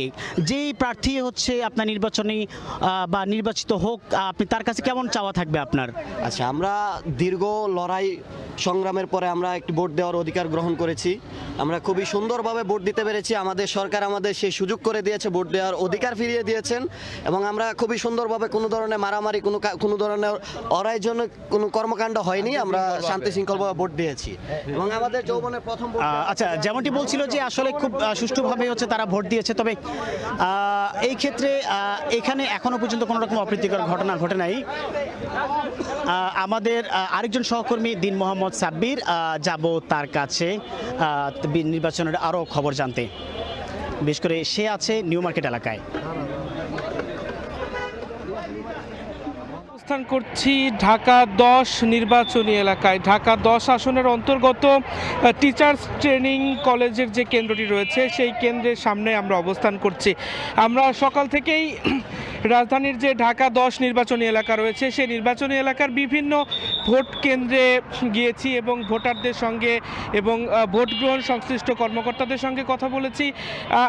যেই প্রার্থী হচ্ছে আপনার নির্বাচনী বা নির্বাচিত হোক আপনি তার কাছে কেমন চাওয়া থাকবে আপনার? আচ্ছা, আমরা দীর্ঘ লড়াই সংগ্রামের পরে আমরা একটি ভোট দেওয়ার অধিকার গ্রহণ করেছি। আমরা খুবই সুন্দরভাবে ভোট দিতে পেরেছি। আমাদের সরকার আমাদের সেই সুযোগ করে দিয়েছে, ভোট দেওয়ার অধিকার ফিরিয়ে দিয়েছেন এবং আমরা খুবই সুন্দরভাবে কোনো ধরনের মারামারি, কোনো ধরনের অরাইজনক কোনো কর্মকাণ্ড হয়নি। আমরা শান্তি শৃঙ্খলভাবে ভোট দিয়েছি এবং আমাদের যৌবনের প্রথম ভোট। আচ্ছা, যেমনটি বলছিল যে আসলে খুব সুষ্ঠুভাবে হচ্ছে তারা ভোট দিয়েছে, তবে এই ক্ষেত্রে এখানে এখনো পর্যন্ত কোনো রকম অপ্রীতিকর ঘটনা ঘটে নাই। আমাদের আরেকজন সহকর্মী দিন মোহাম্মদ সাব্বির, যাব তার কাছে নির্বাচনের আরও খবর জানতে। বিশেষ করে সে আছে নিউ মার্কেট এলাকায়। অবস্থান করছি ঢাকা 10 নির্বাচনী এলাকায়। ঢাকা 10 আসনের অন্তর্গত টিচার্স ট্রেনিং কলেজের যে কেন্দ্রটি রয়েছে সেই কেন্দ্রের সামনে আমরা অবস্থান করছি। আমরা সকাল থেকেই রাজধানীর যে ঢাকা 10 নির্বাচনী এলাকা রয়েছে সেই নির্বাচনী এলাকার বিভিন্ন ভোট কেন্দ্রে গিয়েছি এবং ভোটারদের সঙ্গে এবং ভোট গ্রহণ সংশ্লিষ্ট কর্মকর্তাদের সঙ্গে কথা বলেছি।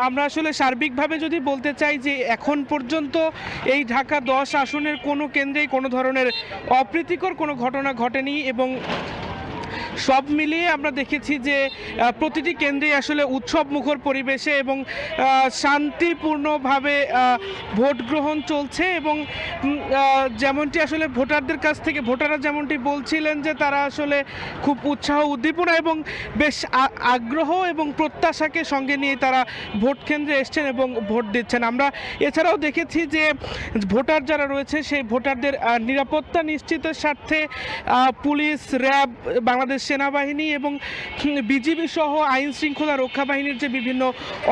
আমরা আসলে সার্বিকভাবে যদি বলতে চাই যে এখন পর্যন্ত এই ঢাকা 10 আসনের কোনো কেন্দ্রেই কোনো ধরনের অপ্রীতিকর কোনো ঘটনা ঘটেনি এবং সব মিলিয়ে আমরা দেখেছি যে প্রতিটি কেন্দ্রে আসলে উৎসব মুখর পরিবেশে এবং শান্তিপূর্ণভাবে ভোট গ্রহণ চলছে এবং যেমনটি আসলে ভোটারদের কাছ থেকে ভোটাররা যেমনটি বলছিলেন যে তারা আসলে খুব উৎসাহ উদ্দীপনা এবং বেশ আগ্রহ এবং প্রত্যাশাকে সঙ্গে নিয়ে তারা ভোট কেন্দ্রে এসছেন এবং ভোট দিচ্ছেন। আমরা এছাড়াও দেখেছি যে ভোটার যারা রয়েছে সেই ভোটারদের নিরাপত্তা নিশ্চিতের স্বার্থে পুলিশ, র্যাব, বাংলাদেশ সেনাবাহিনী এবং বিজিবি সহ আইন শৃঙ্খলা রক্ষা বাহিনীর যে বিভিন্ন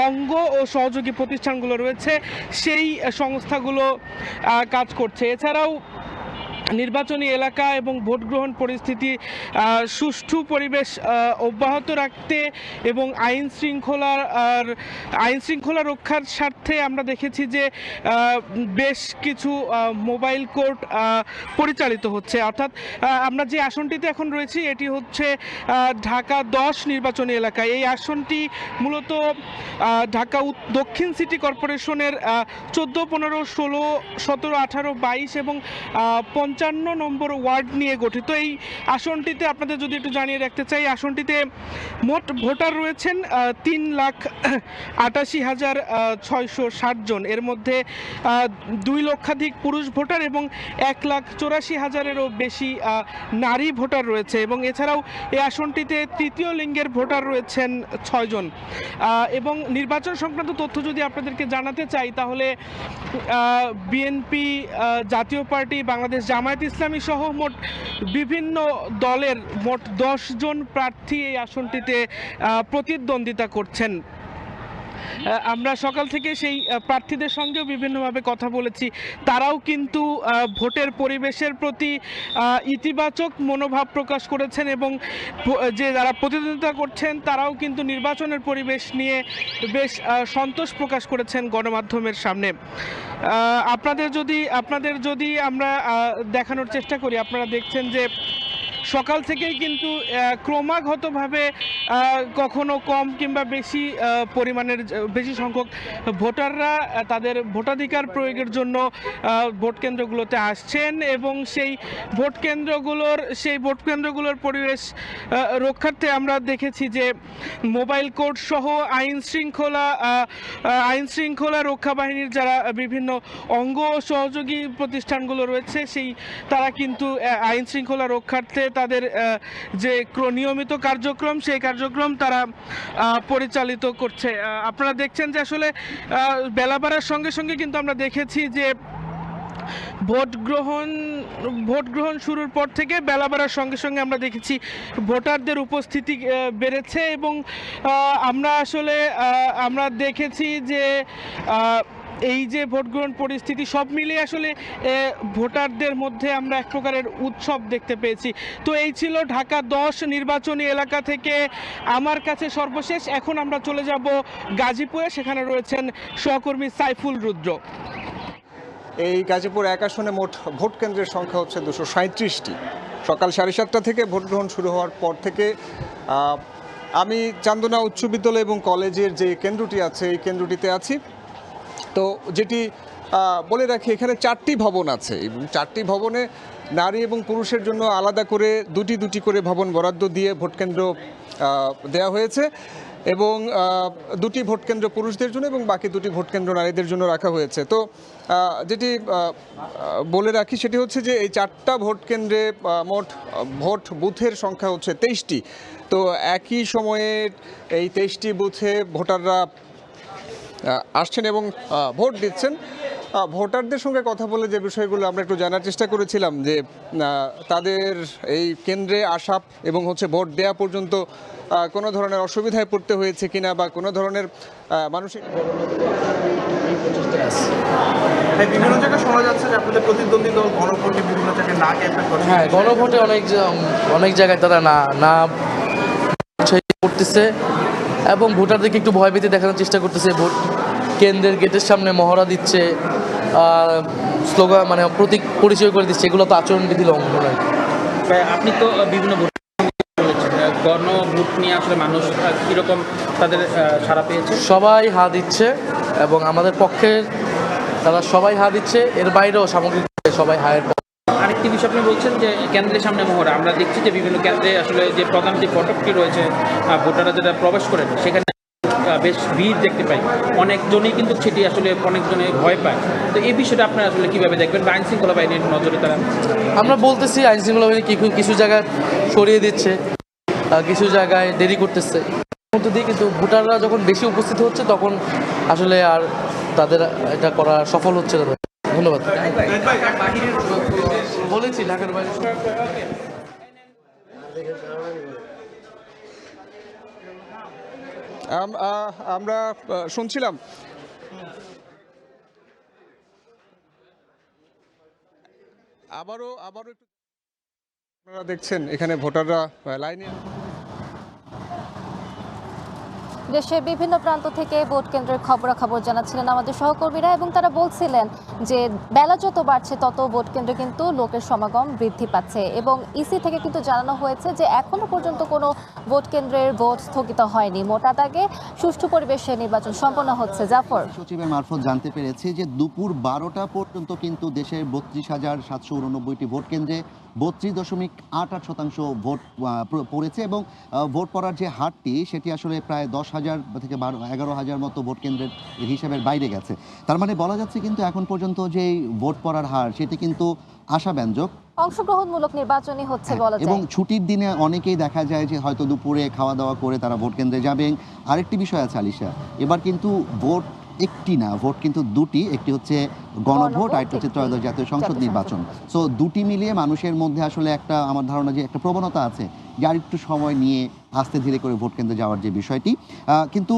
অঙ্গ ও সহযোগী প্রতিষ্ঠানগুলো রয়েছে সেই সংস্থাগুলো কাজ করছে। এছাড়াও নির্বাচনী এলাকা এবং ভোট গ্রহণ পরিস্থিতি সুষ্ঠু পরিবেশ অব্যাহত রাখতে এবং আইন শৃঙ্খলা রক্ষার স্বার্থে আমরা দেখেছি যে বেশ কিছু মোবাইল কোর্ট পরিচালিত হচ্ছে। অর্থাৎ আমরা যে আসনটিতে এখন রয়েছি এটি হচ্ছে ঢাকা 10 নির্বাচনী এলাকায়। এই আসনটি মূলত ঢাকা দক্ষিণ সিটি কর্পোরেশনের 14, 15, 16, 17, 18, 22 এবং 55 নম্বর ওয়ার্ড নিয়ে গঠিত। এই আসনটিতে আপনাদের যদি একটু জানিয়ে রাখতে চাই, আসনটিতে মোট ভোটার রয়েছেন 3,88,660 জন। এর মধ্যে 2 লক্ষাধিক পুরুষ ভোটার এবং 1,84,000-এরও বেশি নারী ভোটার রয়েছে এবং এছাড়াও এই আসনটিতে তৃতীয় লিঙ্গের ভোটার রয়েছেন 6 জন। এবং নির্বাচন সংক্রান্ত তথ্য যদি আপনাদেরকে জানাতে চাই তাহলে বিএনপি, জাতীয় পার্টি, বাংলাদেশ জামায়াত ইসলামী সহ মোট বিভিন্ন দলের মোট 10 জন প্রার্থী এই আসনটিতে প্রতিদ্বন্দ্বিতা করছেন। আমরা সকাল থেকে সেই প্রার্থীদের সঙ্গেও বিভিন্নভাবে কথা বলেছি। তারাও কিন্তু ভোটের পরিবেশের প্রতি ইতিবাচক মনোভাব প্রকাশ করেছেন এবং যে যারা প্রতিদ্বন্দ্বিতা করছেন তারাও কিন্তু নির্বাচনের পরিবেশ নিয়ে বেশ সন্তোষ প্রকাশ করেছেন গণমাধ্যমের সামনে। আপনাদের যদি আমরা দেখানোর চেষ্টা করি, আপনারা দেখছেন যে সকাল থেকেই কিন্তু ক্রমাগতভাবে কখনো কম কিংবা বেশি পরিমাণের বেশি সংখ্যক ভোটাররা তাদের ভোটাধিকার প্রয়োগের জন্য ভোট কেন্দ্রগুলোতে আসছেন এবং সেই ভোট কেন্দ্রগুলোর পরিবেশ রক্ষার্থে আমরা দেখেছি যে মোবাইল কোর্ট সহ আইন শৃঙ্খলা রক্ষা বাহিনীর যারা বিভিন্ন অঙ্গ ও সহযোগী প্রতিষ্ঠানগুলো রয়েছে তারা কিন্তু আইন শৃঙ্খলা রক্ষার্থে তাদের যে নিয়মিত কার্যক্রম সেই কার্যক্রম তারা পরিচালিত করছে। আপনারা দেখছেন যে আসলে বেলা বাড়ার সঙ্গে সঙ্গে কিন্তু আমরা দেখেছি যে ভোট গ্রহণ শুরুর পর থেকে বেলা বাড়ার সঙ্গে সঙ্গে আমরা দেখেছি ভোটারদের উপস্থিতি বেড়েছে এবং আমরা দেখেছি যে এই যে ভোট গ্রহণ পরিস্থিতি সব মিলিয়ে আসলে ভোটারদের মধ্যে আমরা এক প্রকারের উৎসব দেখতে পেয়েছি। তো এই ছিল ঢাকা 10 নির্বাচনী এলাকা থেকে আমার কাছে সর্বশেষ। এখন আমরা চলে যাব গাজীপুরে, সেখানে রয়েছেন সহকর্মী সাইফুল রুদ্র। এই গাজীপুর 1 আসনে মোট ভোট কেন্দ্রের সংখ্যা হচ্ছে 237টি। সকাল 7:30 থেকে ভোট গ্রহণ শুরু হওয়ার পর থেকে আমি চান্দনা উচ্চ বিদ্যালয় এবং কলেজের যে কেন্দ্রটি আছে এই কেন্দ্রটিতে আছি। তো যেটি বলে রাখি এখানে 4টি ভবন আছে এবং 4টি ভবনে নারী এবং পুরুষের জন্য আলাদা করে দুটি করে ভবন বরাদ্দ দিয়ে ভোটকেন্দ্র দেওয়া হয়েছে এবং 2টি ভোটকেন্দ্র পুরুষদের জন্য এবং বাকি 2টি ভোটকেন্দ্র নারীদের জন্য রাখা হয়েছে। তো যেটি বলে রাখি সেটি হচ্ছে যে এই 4টা ভোটকেন্দ্রে মোট ভোট বুথের সংখ্যা হচ্ছে 23টি। তো একই সময়ে এই 23টি বুথে ভোটাররা আসছেন এবং ভোট দিচ্ছেন। ভোটারদের সঙ্গে কথা বলে যে বিষয়গুলো আমরা একটু জানার চেষ্টা করেছিলাম যে তাদের এই কেন্দ্রে আসা এবং হচ্ছে ভোট দেওয়া পর্যন্ত কোনো ধরনের অসুবিধায় পড়তে হয়েছে কিনা বা কোনো ধরনের মানসিক বিভিন্ন জায়গায় শোনা যাচ্ছে যে আপনাদের প্রতিদ্বন্দ্বী দল গণভোটে বিভিন্ন জায়গায় না ক্যাম্পেইন করছে। হ্যাঁ, গণভোটে অনেক জায়গায় তারা না করতেছে এবং ভোটারদেরকে একটু ভয়ভীতি দেখানোর চেষ্টা করতেছে। ভোট কেন্দ্রের গেটের সামনে মহড়া দিচ্ছে, স্লোগান মানে প্রতীক পরিচয় করে দিচ্ছে, এগুলো তো আচরণবিধি লঙ্ঘন। আপনি তো বিভিন্ন গণভোট নিয়ে আসলে মানুষ কীরকম তাদের সাড়া পেয়েছে? সবাই হা দিচ্ছে এবং আমাদের পক্ষে তারা সবাই হা দিচ্ছে, এর বাইরেও সামগ্রিক সবাই হায়ের। আরেকটি বিষয় আপনি বলছেন যে কেন্দ্রের সামনে মহড়া, আমরা দেখছি যে বিভিন্ন কেন্দ্রে আসলে যে প্রধান যে ফটকটি রয়েছে ভোটাররা যেটা প্রবেশ করেন সেখানে বেশ ভিড় দেখতে পাই, অনেকজনই কিন্তু সেটি আসলে অনেকজনে ভয় পায়। তো এই বিষয়টা আপনারা আসলে কীভাবে দেখবেন বা আইনশৃঙ্খলা বাহিনীর নজরে তারা? আমরা বলতেছি আইনশৃঙ্খলা বাহিনী কিছু জায়গায় সরিয়ে দিচ্ছে, কিছু জায়গায় দেরি করতেছে মধ্য দিয়ে, কিন্তু ভোটাররা যখন বেশি উপস্থিত হচ্ছে তখন আসলে আর তাদের এটা করা সফল হচ্ছে না। ধন্যবাদ। বলেছি ঢাকার বাইরে আমরা শুনছিলাম আবারও একটু আপনারা দেখছেন এখানে ভোটাররা লাইনে। দেশের বিভিন্ন প্রান্ত থেকে ভোট কেন্দ্রের খবরাখবর জানাচ্ছিলেন আমাদের সহকর্মীরা এবং তারা বলছিলেন যে বেলা যত বাড়ছে তত ভোট কেন্দ্রে কিন্তু লোকের সমাগম বৃদ্ধি পাচ্ছে এবং ইসি থেকে কিন্তু জানানো হয়েছে যে এখনো পর্যন্ত কোনো ভোট কেন্দ্রের ভোট স্থগিত হয়নি। মোটা দাগে সুষ্ঠু পরিবেশে নির্বাচন সম্পন্ন হচ্ছে। জাফর, সচিবের মারফত জানতে পেরেছি যে দুপুর 12টা পর্যন্ত কিন্তু দেশের 32,789টি ভোট কেন্দ্রে 32.88% ভোট পড়েছে এবং ভোট পড়ার যে হারটি সেটি আসলে প্রায় 10,000 থেকে 11,000 মতো ভোট কেন্দ্রের হিসাবের বাইরে গেছে। তার মানে বলা যাচ্ছে কিন্তু এখন পর্যন্ত যে ভোট পড়ার হার সেটি কিন্তু আশাব্যঞ্জক। অংশগ্রহণমূলক নির্বাচনই হচ্ছে বলা যায়। এবং ছুটির দিনে অনেকেই দেখা যায় যে হয়তো দুপুরে খাওয়া দাওয়া করে তারা ভোট কেন্দ্রে যাবেন। আরেকটি বিষয় আছে আলিশা, এবার কিন্তু ভোট একটি না, ভোট কিন্তু দুটি, একটি হচ্ছে গণভোট আর একটি হচ্ছে ত্রয়োদশ জাতীয় সংসদ নির্বাচন। সো দুটি মিলিয়ে মানুষের মধ্যে আসলে একটা আমার ধারণা যে একটা প্রবণতা আছে যে আর একটু সময় নিয়ে আস্তে ধীরে করে ভোট কেন্দ্রে যাওয়ার যে বিষয়টি। কিন্তু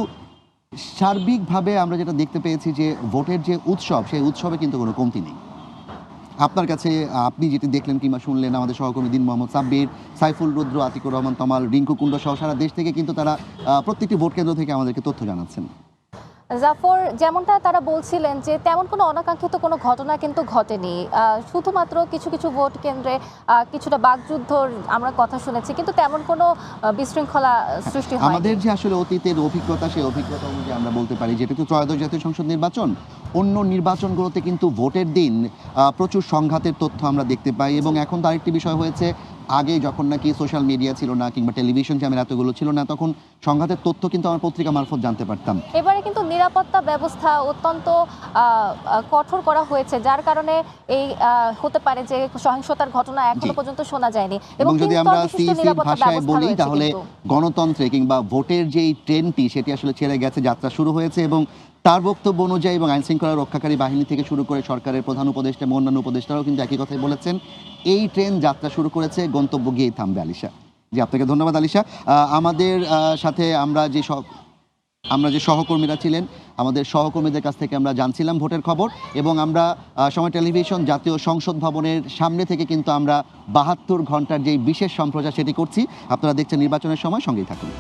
সার্বিকভাবে আমরা যেটা দেখতে পেয়েছি যে ভোটের যে উৎসব সেই উৎসবে কিন্তু কোনো কমতি নেই। আপনার কাছে আপনি যেটি দেখলেন কিংবা শুনলেন, আমাদের সহকর্মী দিন মোহাম্মদ সাব্বির, সাইফুল রুদ্র, আতিকুর রহমান তমাল, রিঙ্কু কুণ্ড সহ সারা দেশ থেকে কিন্তু তারা প্রত্যেকটি ভোট কেন্দ্র থেকে আমাদেরকে তথ্য জানাচ্ছেন। জাফর, যেমনটা তারা বলছিলেন যে তেমন কোনো অনাকাঙ্ক্ষিত কোনো ঘটনা কিন্তু ঘটেনি, শুধুমাত্র কিছু কিছু ভোট কেন্দ্রে কিছুটা বাকযুদ্ধর আমরা কথা শুনেছি, কিন্তু তেমন কোনো বিশৃঙ্খলা সৃষ্টি হয়নি। আমাদের যে আসলে অতীতের অভিজ্ঞতা, সেই অভিজ্ঞতা অনুযায়ী আমরা বলতে পারি যেটা তো ত্রয়োদশ জাতীয় সংসদ নির্বাচন, অন্য নির্বাচনগুলোতে কিন্তু ভোটের দিন প্রচুর সংঘাতের তথ্য আমরা দেখতে পাই। এবং এখন তো আরেকটি বিষয় হয়েছে, আগে যখন নাকি সোশ্যাল মিডিয়া ছিল না কিংবা টেলিভিশন চ্যানেল এতগুলো ছিল না, তখন সংঘাতের তথ্য কিন্তু আমার পত্রিকা মারফত জানতে পারতাম। এবারে কিন্তু নিরাপত্তা ব্যবস্থা অত্যন্ত কঠোর করা হয়েছে, যার কারণে এই হতে পারে যে সহিংসতার ঘটনা এখনো পর্যন্ত শোনা যায়নি। এবং যদি আমরা সিইসি ভাষায় বলি তাহলে গণতন্ত্রে কিংবা ভোটের যেই ট্রেনটি সেটি আসলে ছেড়ে গেছে, যাত্রা শুরু হয়েছে। এবং তার বক্তব্য অনুযায়ী এবং আইনশৃঙ্খলা রক্ষাকারী বাহিনী থেকে শুরু করে সরকারের প্রধান উপদেষ্টা এবং অন্যান্য উপদেষ্টারাও কিন্তু একই কথাই বলেছেন, এই ট্রেন যাত্রা শুরু করেছে, গন্তব্য গিয়েই থামবে। আলিশা, জি আপনাকে ধন্যবাদ। আলিশা, আমাদের সাথে আমরা যে সহকর্মীরা ছিলেন, আমাদের সহকর্মীদের কাছ থেকে আমরা জানছিলাম ভোটের খবর এবং আমরা সময় টেলিভিশন জাতীয় সংসদ ভবনের সামনে থেকে কিন্তু আমরা 72 ঘন্টার যে বিশেষ সম্প্রচার সেটি করছি। আপনারা দেখছেন নির্বাচনের সময়, সঙ্গেই থাকুন।